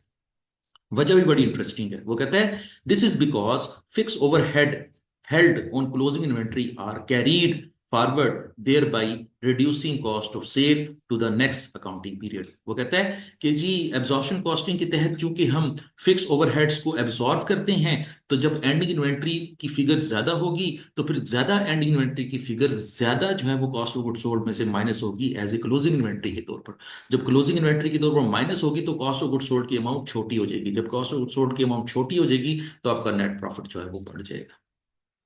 वजह भी बड़ी इंटरेस्टिंग है। वो कहता है this is because fix overhead held on closing inventory are carried forward thereby reducing cost of sale to the next accounting period. वो कहता है कि जी एब्जॉर्प्शन कॉस्टिंग के तहत चूंकि हम फिक्स ओवरहेड्स को एब्जॉर्व करते हैं तो जब एंडिंग इन्वेंट्री की फिगर ज्यादा होगी तो फिर ज्यादा एंडिंग इन्वेंट्री की फिगर ज्यादा जो है वो कॉस्ट ऑफ गुड्स सोल्ड में से माइनस होगी एज ए क्लोजिंग इन्वेंट्री के तौर पर। जब क्लोजिंग इन्वेंट्री के तौर पर माइनस होगी तो कॉस्ट ऑफ गुड्स सोल्ड की अमाउंट छोटी हो जाएगी। जब कॉस्ट ऑफ गुड्स सोल्ड की अमाउंट छोटी हो जाएगी तो आपका नेट प्रॉफिट जो है वो बढ़ जाएगा।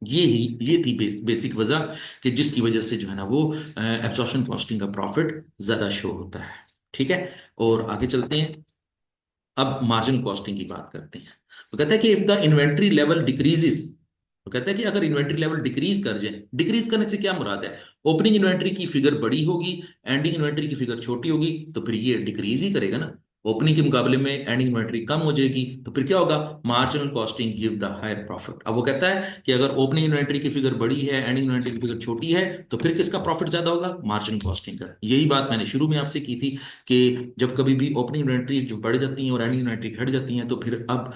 ये थी बेसिक वजह कि जिसकी वजह से जो है ना वो एब्जॉर्प्शन कॉस्टिंग का प्रॉफिट ज्यादा शो होता है। ठीक है, और आगे चलते हैं, अब मार्जिन कॉस्टिंग की बात करते हैं। तो कहता है कि if the inventory level decreases, तो कहता है कि अगर इन्वेंट्री लेवल डिक्रीज कर जाए, डिक्रीज करने से क्या मुराद है, ओपनिंग इन्वेंट्री की फिगर बड़ी होगी एंडिंग इन्वेंट्री की फिगर छोटी होगी तो फिर ये डिक्रीज ही करेगा ना। ओपनिंग के मुकाबले में एंडिंग इन्वेंट्री कम हो जाएगी तो फिर क्या होगा, marginal costing give the higher profit. अब वो कहता है कि अगर ओपनिंग इन्वेंट्री की फिगर बड़ी है एंडिंग इन्वेंट्री की फिगर छोटी है तो फिर किसका प्रॉफिट ज्यादा होगा, मार्जिनल कॉस्टिंग का। यही बात मैंने शुरू में आपसे की थी कि जब कभी भी ओपनिंग इन्वेंट्री जो बढ़ जाती हैं और एंडिंग इन्वेंट्री घट जाती हैं तो फिर अब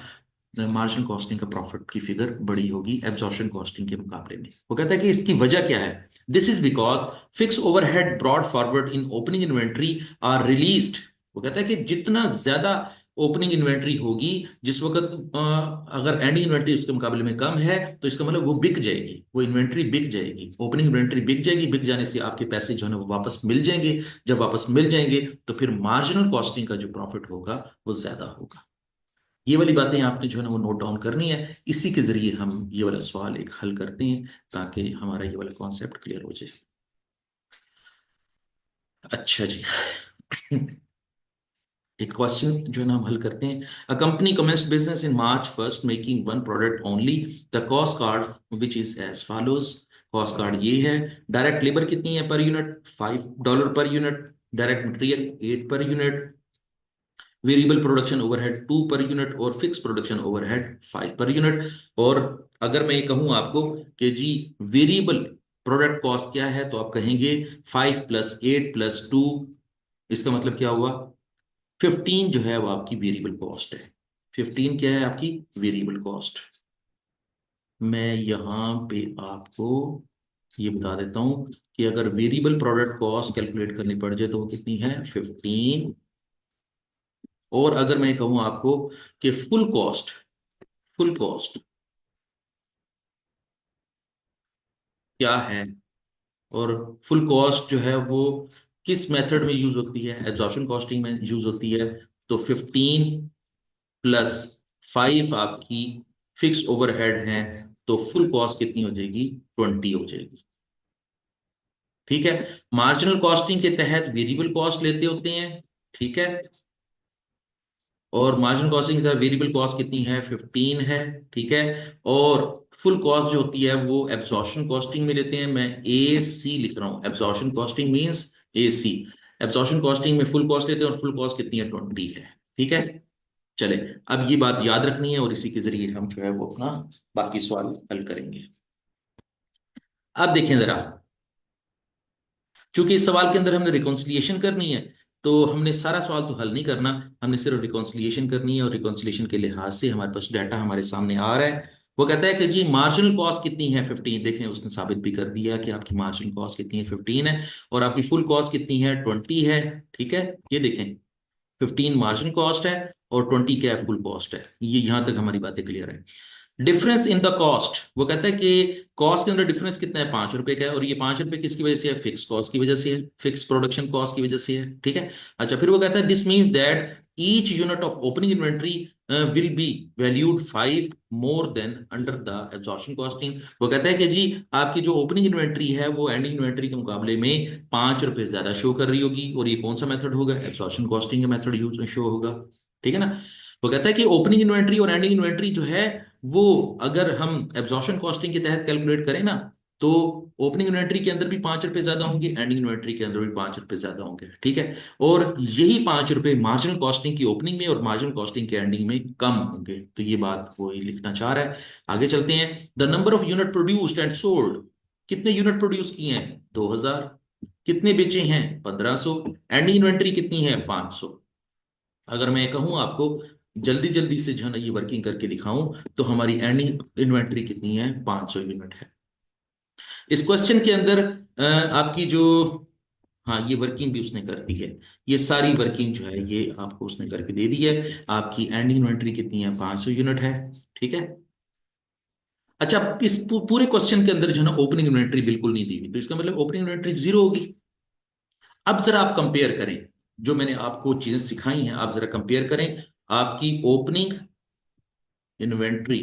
मार्जिनल कॉस्टिंग का प्रॉफिट की फिगर बड़ी होगी एब्जॉर्प्शन कॉस्टिंग के मुकाबले में। वो कहता है कि इसकी वजह क्या है, this is because fix overhead brought forward in opening inventory are released. वो कहता है कि जितना ज्यादा ओपनिंग इन्वेंट्री होगी जिस वक्त अगर एंडिंग इन्वेंट्री उसके मुकाबले में कम है तो इसका मतलब वो बिक जाएगी, वो इन्वेंट्री बिक जाएगी, ओपनिंग इन्वेंट्री बिक जाएगी। बिक जाने से आपके पैसे जो है ना वो वापस मिल जाएंगे। जब वापस मिल जाएंगे तो फिर मार्जिनल कॉस्टिंग का जो प्रॉफिट होगा वो ज्यादा होगा। ये वाली बातें आपने जो है ना वो नोट डाउन करनी है। इसी के जरिए हम ये वाला सवाल एक हल करते हैं ताकि हमारा ये वाला कॉन्सेप्ट क्लियर हो जाए। अच्छा जी, एक क्वेश्चन जो है ना हम हल करते हैं। A company commenced business in March first making one product only. The cost card which is as follows. Cost card ये है, डायरेक्ट लेबर कितनी है per unit, $5 per unit, direct material 8 per unit, variable production overhead 2 per unit और fix production overhead 5 per unit. और अगर मैं ये कहूं आपको कि जी वेरिएबल प्रोडक्ट कॉस्ट क्या है तो आप कहेंगे 5 + 8 + 2, इसका मतलब क्या हुआ, 15 जो है वो आपकी वेरिएबल कॉस्ट है। 15 क्या है आपकी वेरिएबल कॉस्ट। मैं यहां पे आपको ये बता देता हूं कि अगर वेरिएबल प्रोडक्ट कॉस्ट कैलकुलेट करनी पड़ जाए तो वो कितनी है 15। और अगर मैं कहूं आपको कि फुल कॉस्ट क्या है और फुल कॉस्ट जो है वो किस मेथड में यूज होती है, एब्जॉर्प्शन कॉस्टिंग में यूज होती है। तो 15 + 5 आपकी फिक्स ओवरहेड है तो फुल कॉस्ट कितनी हो जाएगी, 20 हो जाएगी। ठीक है, मार्जिनल कॉस्टिंग के तहत वेरिएबल कॉस्ट लेते होते हैं। ठीक है, और मार्जिनल कॉस्टिंग का वेरिएबल कॉस्ट कितनी है 15 है। ठीक है, और फुल कॉस्ट जो होती है वो एब्जॉर्प्शन कॉस्टिंग में लेते हैं। मैं ए सी लिख रहा हूं, एब्जॉर्प्शन कॉस्टिंग मींस ए सी। एब्जॉर्प्शन कॉस्टिंग में फुल कॉस्ट लेते हैं और फुल कॉस्ट कितनी है 20 है। ठीक है, चले, अब ये बात याद रखनी है और इसी के जरिए हम जो है वो अपना बाकी सवाल हल करेंगे। अब देखें जरा, चूंकि इस सवाल के अंदर हमने रिकॉन्सिलिएशन करनी है तो हमने सारा सवाल तो हल नहीं करना, हमने सिर्फ रिकॉन्सिलिएशन करनी है। और रिकॉन्सिलिएशन के लिहाज से हमारे पास डाटा हमारे सामने आ रहा है। वो कहता है कि जी मार्जिनल कॉस्ट कितनी है 15। देखें उसने साबित भी कर दिया कि आपकी मार्जिनल कॉस्ट कितनी है 15 है और आपकी फुल कॉस्ट कितनी है 20 है। ठीक है, ये देखें 15 मार्जिनल कॉस्ट है और 20 क्या है, फुल कॉस्ट है। ये यहां तक हमारी बातें क्लियर है। डिफरेंस इन द कॉस्ट, वो कहता है कि कॉस्ट के अंदर डिफरेंस कितना है, ₹5 का है। और ये ₹5 किसकी वजह से है, फिक्स कॉस्ट की वजह से है, फिक्स प्रोडक्शन कॉस्ट की वजह से है। ठीक है, अच्छा फिर वो कहता है this means that each unit of opening inventory will be valued 5 more than under the absorption costing. वो कहता है कि जी आपकी जो ओपनिंग इन्वेंट्री है वो एंडिंग इन्वेंट्री के मुकाबले में 5 रुपए ज्यादा शो कर रही होगी, और ये कौन सा मेथड होगा? एब्जॉर्प्शन कॉस्टिंग का मेथड यूज शो होगा। ठीक है ना? वो कहता है कि ओपनिंग इन्वेंट्री और एंडिंग इन्वेंट्री जो है वो अगर हम एब्जॉर्प्शन कॉस्टिंग के तहत कैलकुलेट करें ना, तो ओपनिंग इन्वेंट्री के अंदर भी 5 रुपए ज्यादा होंगे, एंडिंग इन्वेंट्री के अंदर भी 5 रुपए ज्यादा होंगे। ठीक है? और यही 5 रुपए मार्जिनल कॉस्टिंग की ओपनिंग में और मार्जिनल कॉस्टिंग के एंडिंग में कम होंगे। तो ये बात वो ही लिखना चाह रहा है। आगे चलते हैं। The number of unit produced and sold, कितने यूनिट प्रोड्यूस किए हैं? 2000। कितने बेचे हैं? 1500। एंडिंग इन्वेंट्री कितनी है? 500। अगर मैं कहूं आपको जल्दी जल्दी से जो है ना ये वर्किंग करके दिखाऊं, तो हमारी एंडिंग इन्वेंट्री कितनी है? 500 यूनिट है। इस क्वेश्चन के अंदर आपकी जो, हाँ ये वर्किंग भी उसने कर दी है। ये सारी वर्किंग जो है ये आपको उसने करके दे दी है। आपकी एंडिंग इन्वेंट्री कितनी है? 500 यूनिट है। ठीक है? अच्छा, इस पूरे क्वेश्चन के अंदर जो है ना ओपनिंग इन्वेंट्री बिल्कुल नहीं दी हुई, तो इसका मतलब ओपनिंग इन्वेंट्री जीरो होगी। अब जरा आप कंपेयर करें, जो मैंने आपको चीजें सिखाई हैं आप जरा कंपेयर करें। आपकी ओपनिंग इन्वेंट्री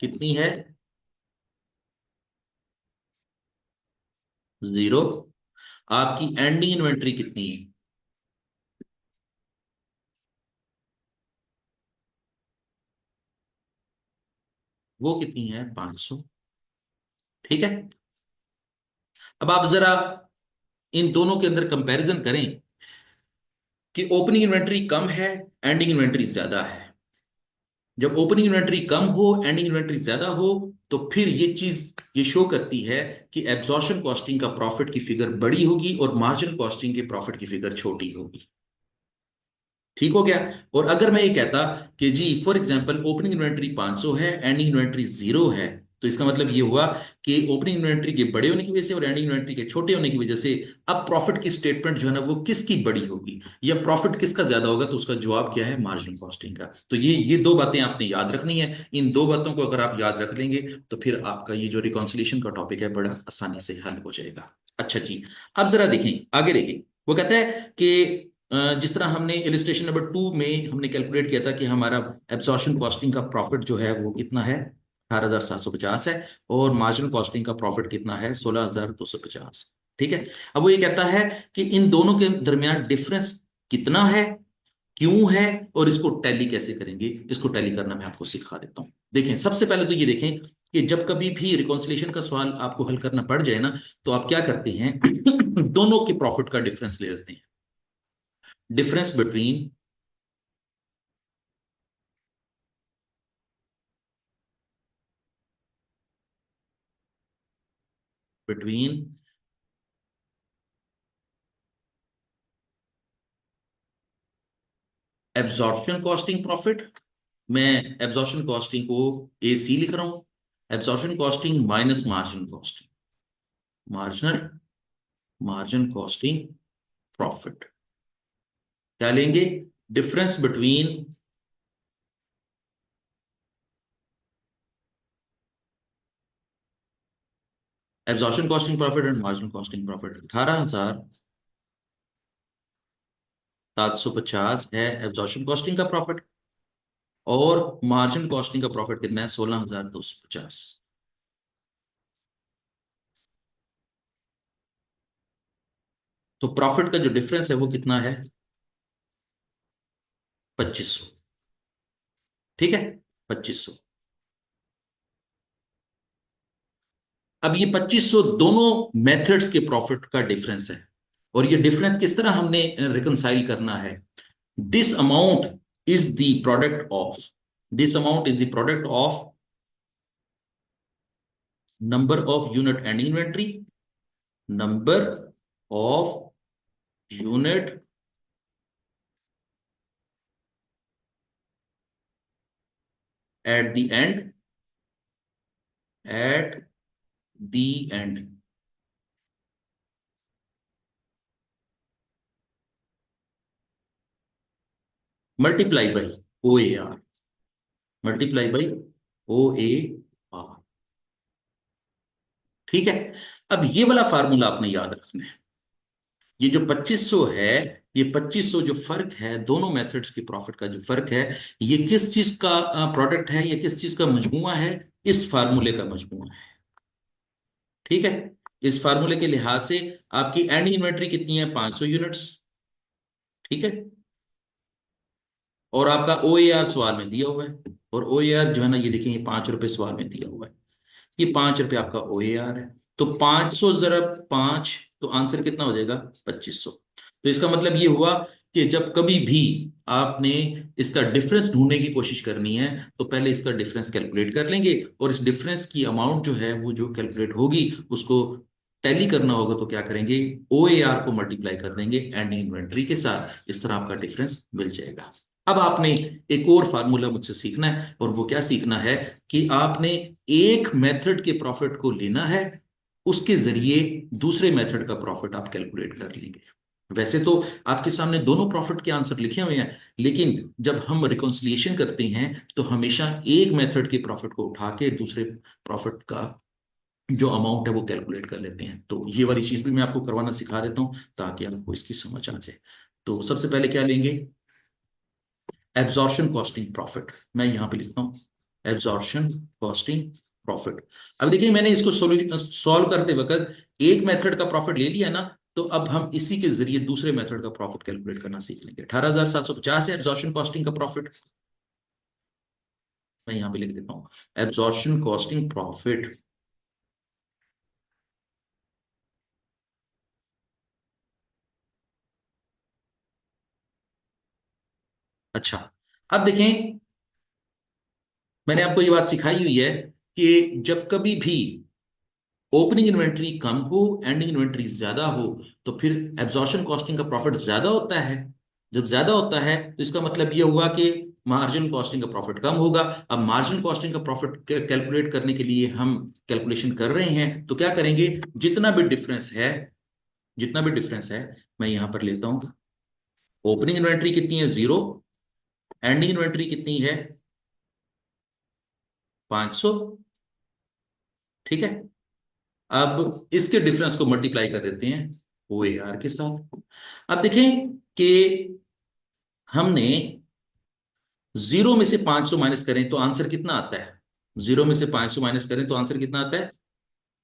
कितनी है? जीरो। आपकी एंडिंग इन्वेंट्री कितनी है? वो कितनी है? 500। ठीक है? अब आप जरा इन दोनों के अंदर कंपैरिजन करें कि ओपनिंग इन्वेंट्री कम है, एंडिंग इन्वेंट्री ज्यादा है। जब ओपनिंग इन्वेंट्री कम हो, एंडिंग इन्वेंट्री ज्यादा हो, तो फिर ये चीज ये शो करती है कि एब्जॉर्प्शन कॉस्टिंग का प्रॉफिट की फिगर बड़ी होगी और मार्जिनल कॉस्टिंग के प्रॉफिट की फिगर छोटी होगी। ठीक हो गया? और अगर मैं ये कहता कि जी फॉर एग्जांपल ओपनिंग इन्वेंट्री 500 है, एंडिंग इन्वेंट्री जीरो है, तो इसका मतलब ये हुआ कि ओपनिंग इन्वेंट्री के बड़े होने की वजह से और एंडिंग इन्वेंट्री के छोटे होने की वजह से अब प्रॉफिट की स्टेटमेंट जो है ना वो किसकी बड़ी होगी या प्रॉफिट किसका ज्यादा होगा? तो उसका जवाब क्या है? मार्जिनल कॉस्टिंग का। तो ये दो बातें आपने याद रखनी है। इन दो बातों को अगर आप याद रख लेंगे तो फिर आपका ये जो रिकॉन्सिलिएशन का टॉपिक है बड़ा आसानी से हल हो जाएगा। अच्छा जी, अब जरा देखें, आगे देखें। वो कहता है कि जिस तरह हमने इलिस्ट्रेशन नंबर 2 में हमने कैलकुलेट किया था कि हमारा एब्जॉर्प्शन कॉस्टिंग का प्रॉफिट जो है वो कितना है? 18,750 है। और मार्जिनल कॉस्टिंग का प्रॉफिट कितना है? 16,250। ठीक है? अब वो ये कहता है कि इन दोनों के दरमियान डिफरेंस कितना है, क्यों है, और इसको टैली कैसे करेंगे? इसको टैली करना मैं आपको सिखा देता हूं। देखें, सबसे पहले तो ये देखें कि जब कभी भी रिकॉन्सिलिएशन का सवाल आपको हल करना पड़ जाए ना, तो आप क्या करते हैं? दोनों के प्रॉफिट का डिफरेंस ले लेते हैं। difference between absorption costing profit, मैं एब्जॉर्प्शन कॉस्टिंग को ए सी लिख रहा हूं, absorption costing minus margin costing, marginal margin costing profit. क्या लेंगे? Difference between absorption costing profit and marginal costing profit. 18,750 है एब्जॉर्प्शन कॉस्टिंग का प्रॉफिट, और मार्जिन कॉस्टिंग का प्रॉफिट कितना है? 16,250। तो प्रॉफिट का जो डिफरेंस है वो कितना है? 2500। ठीक है? 2500। अब ये 2500 दोनों मेथड्स के प्रॉफिट का डिफरेंस है। और ये डिफरेंस किस तरह हमने रिकंसाइल करना है? This amount is the product of, this amount is the product of number of unit and inventory, number of unit at the end, at the end, multiply by O A R, multiply by O A R. ठीक है? अब ये वाला formula आपने याद रखना है। ये जो 2500 है ये 2500 जो फर्क है दोनों मेथड्स की प्रॉफिट का जो फर्क है, ये किस चीज का प्रोडक्ट है, ये किस चीज का मजमूआ है? इस फार्मूले का मजमूआ है। ठीक है। इस फार्मूले के लिहाज से आपकी एंड इन्वेंट्री कितनी है? 500 यूनिट्स। ठीक है। और आपका ओ ए आर सवाल में दिया हुआ है, और ओ ए आर जो है ना, ये देखिए, ये 5 रुपए सवाल में दिया हुआ है। ये 5 रुपए आपका ओ ए आर है। तो 500 जरा 5, तो आंसर कितना हो जाएगा? 2500। तो इसका मतलब ये हुआ कि जब कभी भी आपने इसका डिफरेंस ढूंढने की कोशिश करनी है, तो पहले इसका डिफरेंस कैलकुलेट कर लेंगे, और इस डिफरेंस की अमाउंट जो है वो जो कैलकुलेट होगी उसको टैली करना होगा, तो क्या करेंगे? ओ ए आर को मल्टीप्लाई कर देंगे एंडिंग इन्वेंट्री के साथ, इस तरह आपका डिफरेंस मिल जाएगा। अब आपने एक और फार्मूला मुझसे सीखना है, और वो क्या सीखना है कि आपने एक मेथड के प्रॉफिट को लेना है, उसके जरिए दूसरे मेथड का प्रॉफिट आप कैलकुलेट कर लेंगे। वैसे तो आपके सामने दोनों प्रॉफिट के आंसर लिखे हुए हैं, लेकिन जब हम रिकॉन्सिलिएशन करते हैं तो हमेशा एक मेथड के प्रॉफिट को उठा के दूसरे प्रॉफिट का जो अमाउंट है वो कैलकुलेट कर लेते हैं। तो ये वाली चीज भी मैं आपको करवाना सिखा देता हूं, ताकि आपको इसकी समझ आ जाए। तो सबसे पहले क्या लेंगे? Absorption costing profit. मैं यहां पे लिखता हूं एब्जॉर्प्शन कॉस्टिंग प्रॉफिट। अब देखिए, मैंने इसको सॉल्व करते वक्त एक मेथड का प्रॉफिट ले लिया ना, तो अब हम इसी के जरिए दूसरे मेथड का प्रॉफिट कैलकुलेट करना सीख लेंगे। 18,750 है एब्जॉर्प्शन कॉस्टिंग का प्रॉफिट। मैं यहां पे लिख देता हूं एब्जॉर्प्शन कॉस्टिंग प्रॉफिट। अच्छा, अब देखें, मैंने आपको ये बात सिखाई हुई है कि जब कभी भी ओपनिंग इन्वेंट्री कम हो, एंडिंग इन्वेंट्री ज्यादा हो, तो फिर एब्जॉर्प्शन कॉस्टिंग का प्रॉफिट ज्यादा होता है। जब ज्यादा होता है तो इसका मतलब यह हुआ कि मार्जिनल कॉस्टिंग का प्रॉफिट कम होगा। अब मार्जिनल कॉस्टिंग का प्रॉफिट कैलकुलेट करने के लिए हम कैलकुलेशन कर रहे हैं, तो क्या करेंगे? जितना भी डिफरेंस है, जितना भी डिफरेंस है, मैं यहां पर लेता हूं। ओपनिंग इन्वेंट्री कितनी है? 0। एंडिंग इन्वेंट्री कितनी है? 500। ठीक है। अब इसके डिफरेंस को मल्टीप्लाई कर देते हैं ओ ए आर के साथ। अब देखें कि हमने 0 में से 500 माइनस करें तो आंसर कितना आता है? 0 में से 500 माइनस करें तो आंसर कितना आता है?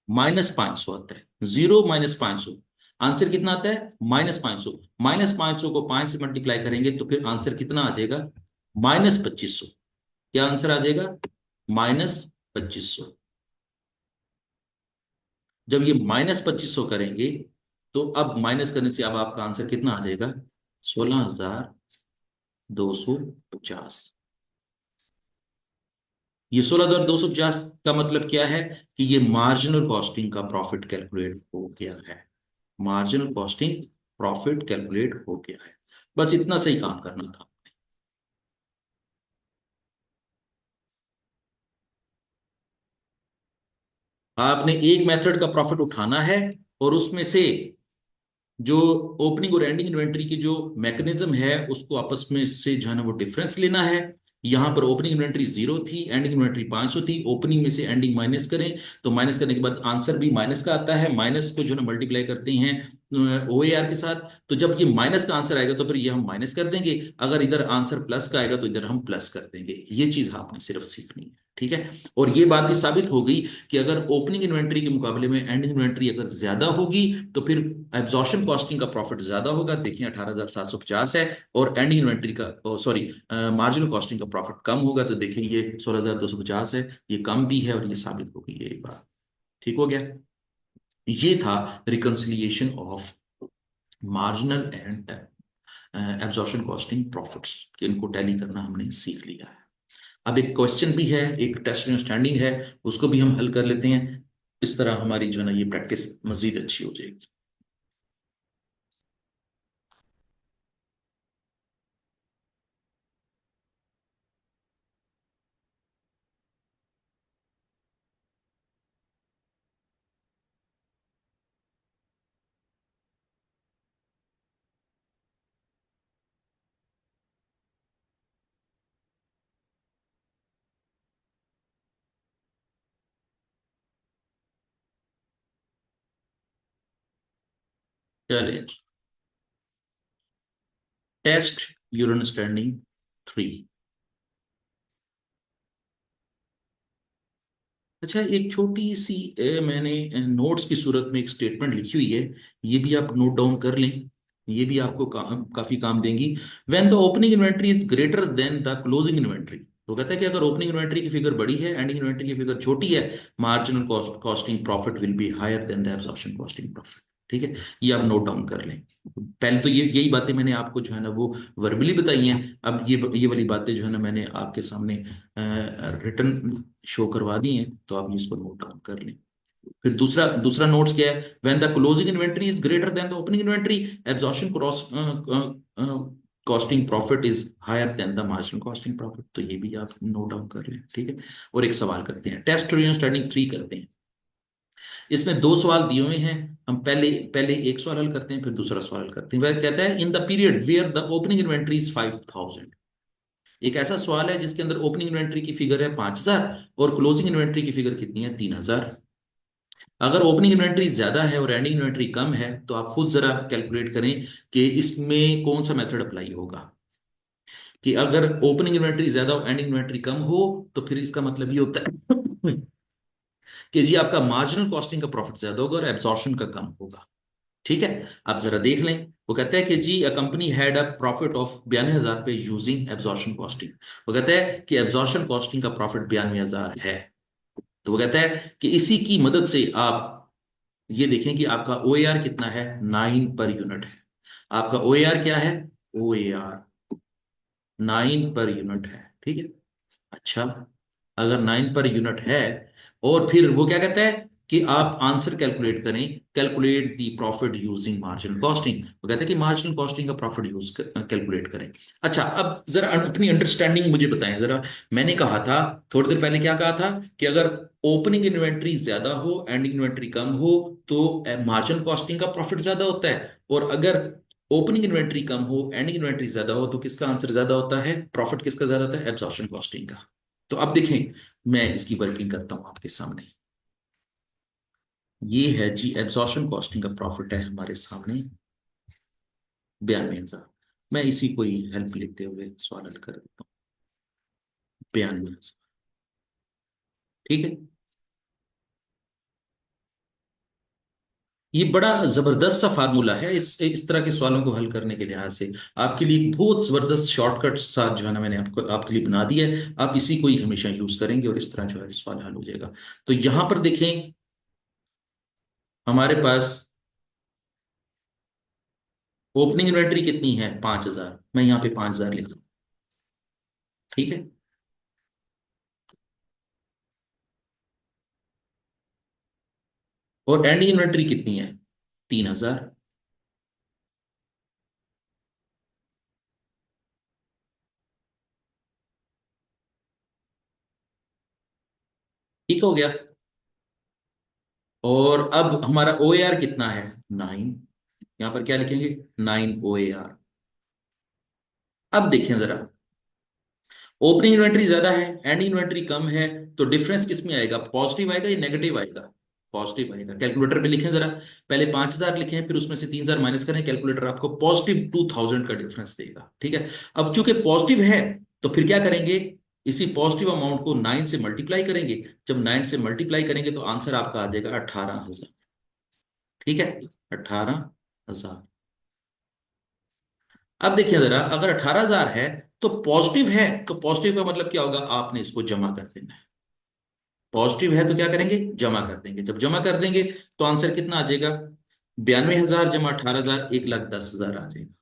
-500 आता है। 0 - 500, आंसर कितना आता है? -500। -500 को 5 से मल्टीप्लाई करेंगे तो फिर आंसर कितना आ जाएगा? -2500। क्या आंसर आ जाएगा? -2500। जब ये -2500 करेंगे, तो अब माइनस करने से अब आपका आंसर कितना आ जाएगा? 16,250। ये 16,250 का मतलब क्या है? कि ये मार्जिनल कॉस्टिंग का प्रॉफिट कैलकुलेट हो गया है। मार्जिनल कॉस्टिंग प्रॉफिट कैलकुलेट हो गया है। बस इतना सही काम करना था। आपने एक मेथड का प्रॉफिट उठाना है, और उसमें से जो ओपनिंग और एंडिंग इन्वेंट्री की जो मैकेनिज्म है उसको आपस में से जो है ना वो डिफरेंस लेना है। यहां पर ओपनिंग इन्वेंट्री 0 थी, एंडिंग इन्वेंट्री 500 थी। ओपनिंग में से एंडिंग माइनस करें, तो माइनस करने के बाद आंसर भी माइनस का आता है। माइनस को जो है ना मल्टीप्लाई करते हैं ओ ए आर के साथ। तो जब ये माइनस का आंसर आएगा तो फिर ये हम माइनस कर देंगे। अगर इधर आंसर प्लस का आएगा तो इधर हम प्लस कर देंगे। ये चीज आपने सिर्फ सीखनी है। ठीक है। और ये बात भी साबित हो गई कि अगर ओपनिंग इन्वेंट्री के मुकाबले में एंडिंग इन्वेंट्री अगर ज्यादा होगी, तो फिर एब्जॉर्प्शन कॉस्टिंग का प्रॉफिट ज्यादा होगा। देखिए 18,750 है, और एंडिंग इन्वेंट्री का, सॉरी, मार्जिनल कॉस्टिंग का प्रॉफिट कम होगा। तो देखिए ये 16,250 है, ये कम भी है, और ये साबित हो गई है एक बार। ठीक हो गया। ये था reconciliation of marginal and absorption costing profits, कि इनको टैली करना हमने सीख लिया है। अब एक क्वेश्चन भी है, एक टेस्ट अंडरस्टैंडिंग है, उसको भी हम हल कर लेते हैं। इस तरह हमारी जो है ना ये प्रैक्टिस मजीद अच्छी हो जाएगी। चलिए। Test your understanding 3। अच्छा, एक छोटी सी मैंने नोट्स की सूरत में एक स्टेटमेंट लिखी हुई है, ये भी आप नोट डाउन कर लें, ये भी आपको काफी काम देंगी। When the opening inventory is greater than the closing inventory, तो कहता है कि अगर ओपनिंग इन्वेंट्री की फिगर बड़ी है, एंडिंग इन्वेंट्री की फिगर छोटी है, marginal costing profit will be higher than the absorption costing profit. ठीक है, ये आप नोट डाउन कर लें। पहले तो ये यही बातें मैंने आपको जो है ना वो वर्बली बताई हैं, अब ये वाली बातें जो है ना मैंने आपके सामने रिटर्न शो करवा दी हैं, तो आप इसको नोट डाउन कर लें। फिर दूसरा दूसरा नोट्स क्या है, when the closing inventory is greater than the opening inventory, absorption costing profit is higher than the marginal costing profit. तो ये भी आप नोट डाउन कर लें। ठीक है, और एक सवाल करते हैं, टेस्ट स्टैंडिंग 3 करते हैं। इसमें दो सवाल दिए हुए हैं, हम पहले पहले एक सवाल हल करते हैं, फिर दूसरा सवाल हल करते हैं। वह कहता है in the period where the opening inventory is 5000। एक ऐसा सवाल है जिसके अंदर ओपनिंग इन्वेंट्री की फिगर है 5000 और क्लोजिंग इन्वेंट्री की फिगर कितनी है, 3000। अगर ओपनिंग इन्वेंट्री ज्यादा है और एंडिंग इन्वेंट्री कम है, तो आप खुद जरा कैलकुलेट करें कि इसमें कौन सा मेथड अप्लाई होगा। कि अगर ओपनिंग इन्वेंट्री ज्यादा और एंडिंग इन्वेंट्री कम हो, तो फिर इसका मतलब ये होता है कि जी आपका मार्जिनल कॉस्टिंग का प्रॉफिट ज्यादा होगा और एब्जॉर्प्शन का कम होगा। ठीक है, आप जरा देख लें। वो कहता है कि जी a company had a profit of 92,000 पे यूजिंग एब्जॉर्प्शन कॉस्टिंग। वो कहता है कि एब्जॉर्प्शन कॉस्टिंग का प्रॉफिट 92,000 है। तो वो कहता है कि इसी की मदद से आप ये देखें कि आपका OAR कितना है, 9 पर यूनिट है। आपका OAR क्या है, OAR 9 पर यूनिट है। ठीक है, अच्छा, अगर 9 पर यूनिट है, और फिर वो क्या कहता है कि आप आंसर कैलकुलेट करें, calculate the profit using marginal costing. वो कहता है कि मार्जिनल कॉस्टिंग का प्रॉफिट यूज कैलकुलेट करें। अच्छा, अब जरा अपनी अंडरस्टैंडिंग मुझे बताएं जरा। मैंने कहा था थोड़ी देर पहले, क्या कहा था कि अगर ओपनिंग इन्वेंट्री ज्यादा हो, एंडिंग इन्वेंट्री कम हो, तो मार्जिनल कॉस्टिंग का प्रॉफिट ज्यादा होता है, और अगर ओपनिंग इन्वेंट्री कम हो, एंडिंग इन्वेंट्री ज्यादा हो, तो किसका आंसर ज्यादा होता है, प्रॉफिट किसका ज्यादा होता है, एब्जॉर्प्शन कॉस्टिंग का। तो अब देखें, मैं इसकी वर्किंग करता हूं आपके सामने। ये है जी एब्जॉर्प्शन कॉस्टिंग का प्रॉफिट है हमारे सामने, 92,000। मैं इसी को ही हेल्प लेते हुए सवाल हल कर देता हूँ, 92,000। ठीक है, ये बड़ा जबरदस्त सा फार्मूला है, इस तरह के सवालों को हल करने के लिहाज से आपके लिए एक बहुत जबरदस्त शॉर्टकट सा जो है ना मैंने आपको आपके लिए बना दिया है। आप इसी को ही हमेशा यूज करेंगे और इस तरह जो है सवाल हल हो जाएगा। तो यहां पर देखें, हमारे पास ओपनिंग इन्वेंट्री कितनी है, 5,000। मैं यहाँ पे 5,000 लिख रहा हूँ। ठीक है, और एंडिंग इन्वेंट्री कितनी है, 3,000। ठीक हो गया। और अब हमारा OAR कितना है, 9। यहां पर क्या लिखेंगे, 9 OAR। अब देखें जरा, ओपनिंग इन्वेंट्री ज्यादा है, एंडिंग इन्वेंट्री कम है, तो डिफरेंस किस में आएगा, पॉजिटिव आएगा या नेगेटिव आएगा, पॉजिटिव आएगा। कैलकुलेटर पे लिखें जरा, पहले 5,000 लिखें, फिर उसमें से 3,000 माइनस करें, कैलकुलेटर आपको पॉजिटिव 2,000 का डिफरेंस देगा। ठीक है, अब चूंकि पॉजिटिव है, तो फिर क्या करेंगे, इसी पॉजिटिव अमाउंट को 9 से मल्टीप्लाई करेंगे। जब 9 से मल्टीप्लाई करेंगे तो आंसर आपका आ जाएगा 18,000। ठीक है, 18,000। अब देखिए जरा, अगर 18,000 है तो पॉजिटिव है, तो पॉजिटिव का मतलब क्या होगा, आपने इसको जमा कर देना है। पॉजिटिव है तो क्या करेंगे, जमा कर देंगे। जब जमा कर देंगे तो आंसर कितना आ जाएगा, 92,000 जमा 18,000, 1,10,000 आ जाएगा।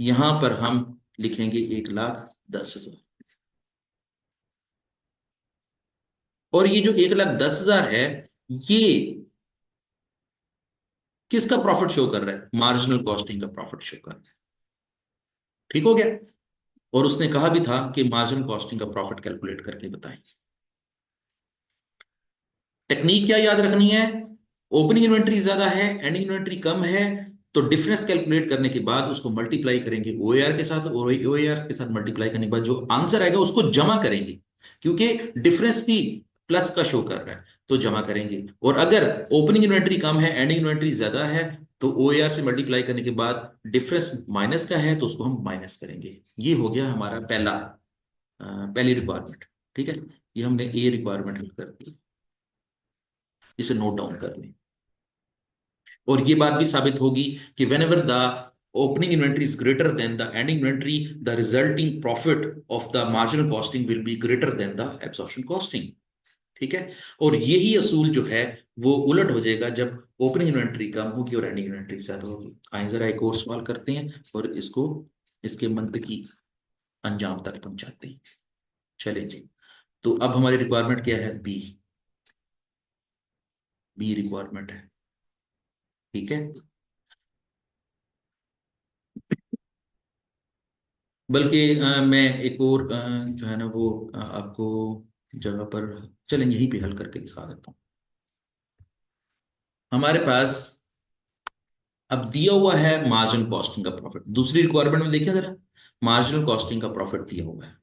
यहां पर हम लिखेंगे 1,10,000। और ये जो 1,10,000 है, ये किसका प्रॉफिट शो कर रहा है, मार्जिनल कॉस्टिंग का प्रॉफिट शो कर रहा है। ठीक हो गया। और उसने कहा भी था कि मार्जिनल कॉस्टिंग का प्रॉफिट कैलकुलेट करके बताएं। टेक्निक क्या याद रखनी है, ओपनिंग इन्वेंट्री ज्यादा है, एंडिंग इन्वेंट्री कम है, तो डिफरेंस कैलकुलेट करने के बाद उसको मल्टीप्लाई करेंगे OAR के साथ, और OAR के साथ मल्टीप्लाई करने के बाद जो आंसर आएगा उसको जमा करेंगे, क्योंकि डिफरेंस भी प्लस का शो कर रहा है, तो जमा करेंगे। और अगर ओपनिंग इन्वेंट्री कम है, एंडिंग इन्वेंट्री ज्यादा है, तो OAR से मल्टीप्लाई करने के बाद डिफरेंस माइनस का है तो उसको हम माइनस करेंगे। ये हो गया हमारा पहली रिक्वायरमेंट। ठीक है, ये हमने ए रिक्वायरमेंट हल कर दी, इसे नोट डाउन कर लें। और ये बात भी साबित होगी कि when ever the opening inventory is greater than the ending inventory, the resulting profit of the marginal costing will be greater than the absorption costing. ठीक है, और यही असूल जो है वो उलट हो जाएगा जब ओपनिंग इन्वेंट्री कम होगी और एंडिंग इन्वेंट्री ज्यादा होगी। आइए जरा एक और सवाल करते हैं और इसको इसके मंतकी अंजाम तक पहुंचाते हैं। चलें जी, तो अब हमारी रिक्वायरमेंट क्या है? बी। बी रिक्वायरमेंट है। ठीक है, बल्कि मैं एक और जो है ना वो आपको जगह पर, चलें यहीं पे हल करके दिखा देता हूँ। हमारे पास अब दिया हुआ है मार्जिनल कॉस्टिंग का प्रॉफिट। दूसरी रिक्वायरमेंट में देखिए जरा, मार्जिनल कॉस्टिंग का प्रॉफिट दिया हुआ है,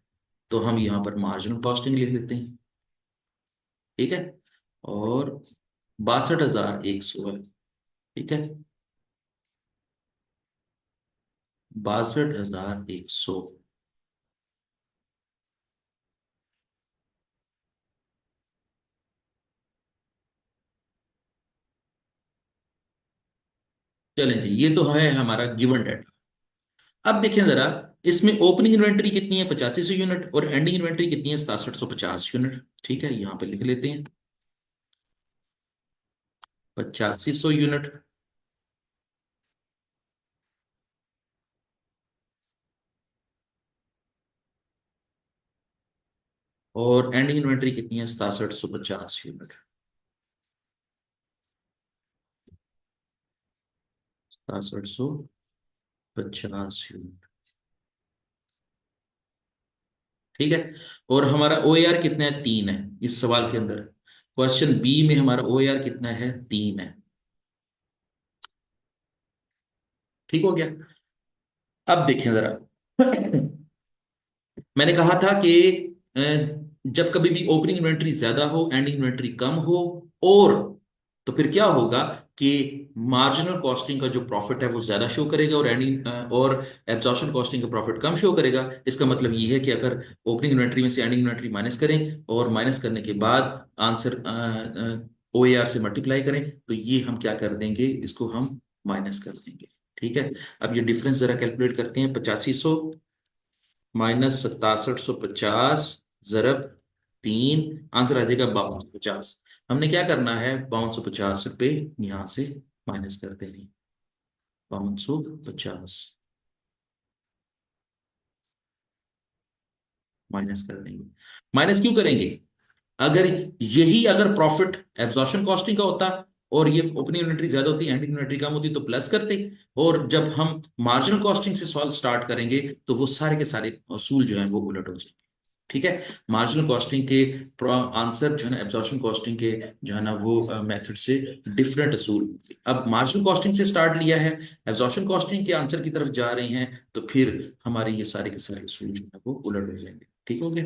तो हम यहां पर मार्जिनल कॉस्टिंग लिख लेते हैं। ठीक है, और 62,100 है। ठीक है, 62,100। चलें जी, ये तो है हमारा गिवन डेटा। अब देखें जरा, इसमें ओपनिंग इन्वेंट्री कितनी है? 8500 यूनिट, और एंडिंग इन्वेंट्री कितनी है? 6750 यूनिट। ठीक है, यहां पर लिख लेते हैं 8500 यूनिट, और एंडिंग इन्वेंट्री कितनी है? 6750 यूनिट। 6750 यूनिट। ठीक है, और हमारा OAR कितना है? 3 है इस सवाल के अंदर। क्वेश्चन बी में हमारा OAR कितना है? 3 है। ठीक हो गया। अब देखें जरा, मैंने कहा था कि अ, जब कभी भी ओपनिंग इन्वेंट्री ज्यादा हो, एंडिंग इन्वेंट्री कम हो, और तो फिर क्या होगा कि मार्जिनल कॉस्टिंग का जो प्रॉफिट है वो ज्यादा शो करेगा, और एंडिंग और एब्जॉर्प्शन कॉस्टिंग का प्रॉफिट कम शो करेगा। इसका मतलब ये है कि अगर ओपनिंग इन्वेंट्री में से एंडिंग इन्वेंट्री माइनस करें, और माइनस करने के बाद आंसर OAR से मल्टीप्लाई करें, तो ये हम क्या कर देंगे? इसको हम माइनस कर देंगे। ठीक है, अब ये डिफरेंस जरा कैलकुलेट करते हैं। 8500 माइनस 6750 जरब 3, आंसर आ जाएगा 5250। हमने क्या करना है? 5250 रुपये यहां से माइनस कर देंगे। 5250 माइनस कर देंगे। माइनस क्यों करेंगे? अगर यही अगर प्रॉफिट एब्जॉर्प्शन कॉस्टिंग का होता, और ये ओपनिंग इन्वेंट्री ज्यादा होती, एंडिंग इन्वेंट्री कम होती, तो प्लस करते। और जब हम मार्जिनल कॉस्टिंग से सवाल स्टार्ट करेंगे तो वो सारे के सारे असूल जो है वो उलट हो जाएंगे। ठीक है, मार्जिनल कॉस्टिंग के आंसर जो है ना एब्जॉर्प्शन कॉस्टिंग के जो है ना वो मेथड से डिफरेंट असूल। अब मार्जिनल कॉस्टिंग से स्टार्ट लिया है, एब्जॉर्प्शन कॉस्टिंग के आंसर की तरफ जा रहे हैं, तो फिर हमारे ये सारे के सारे असूल जो है वो उलट हो जाएंगे। ठीक हो गया,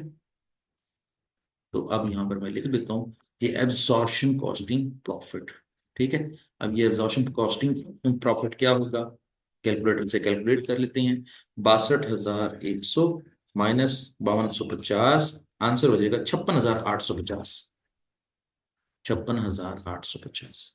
तो अब यहां पर मैं लिख देता हूं कि एब्जॉर्प्शन कॉस्टिंग प्रॉफिट। ठीक है, अब ये एब्जॉर्प्शन कॉस्टिंग प्रॉफिट क्या होगा? कैलकुलेटर से कैलकुलेट कर लेते हैं। 62,100 माइनस 5250, आंसर हो जाएगा 56,850। 56,850।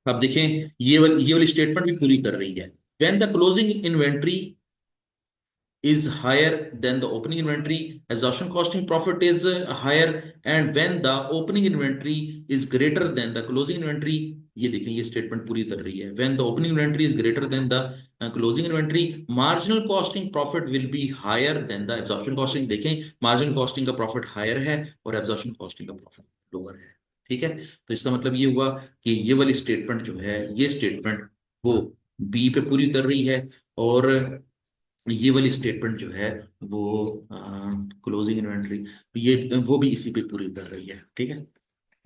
अब देखें, ये वाली स्टेटमेंट भी पूरी कर रही है। When the closing inventory is higher than the opening inventory, absorption costing profit is higher, and when the opening inventory is greater than the closing inventory, ये देखें ये स्टेटमेंट पूरी कर रही है। when the opening inventory is greater than the closing inventory, marginal costing profit will be higher than the absorption costing। देखें, marginal costing का profit higher है और absorption costing का profit lower है। ठीक है, तो इसका मतलब ये हुआ कि ये वाली स्टेटमेंट जो है, ये स्टेटमेंट वो बी पे पूरी कर रही है, और ये वाली स्टेटमेंट जो है वो क्लोजिंग इन्वेंट्री, ये वो भी इसी पे पूरी कर रही है। ठीक है,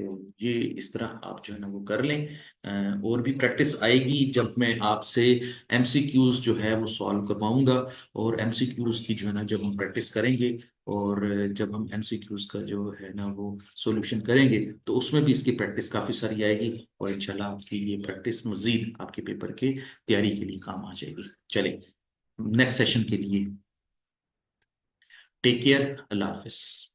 तो ये इस तरह आप जो है ना वो कर लें। और भी प्रैक्टिस आएगी जब मैं आपसे एमसीक्यूज जो है वो सॉल्व करवाऊंगा, और एमसीक्यूज की जो है ना जब हम प्रैक्टिस करेंगे, और जब हम एमसीक्यूज का जो है ना वो सॉल्यूशन करेंगे, तो उसमें भी इसकी प्रैक्टिस काफ़ी सारी आएगी, और इंशाल्लाह आपकी ये प्रैक्टिस मजीद आपके पेपर के तैयारी के लिए काम आ जाएगी। चलिए नेक्स्ट सेशन के लिए टेक केयर, अल्लाह हाफिज।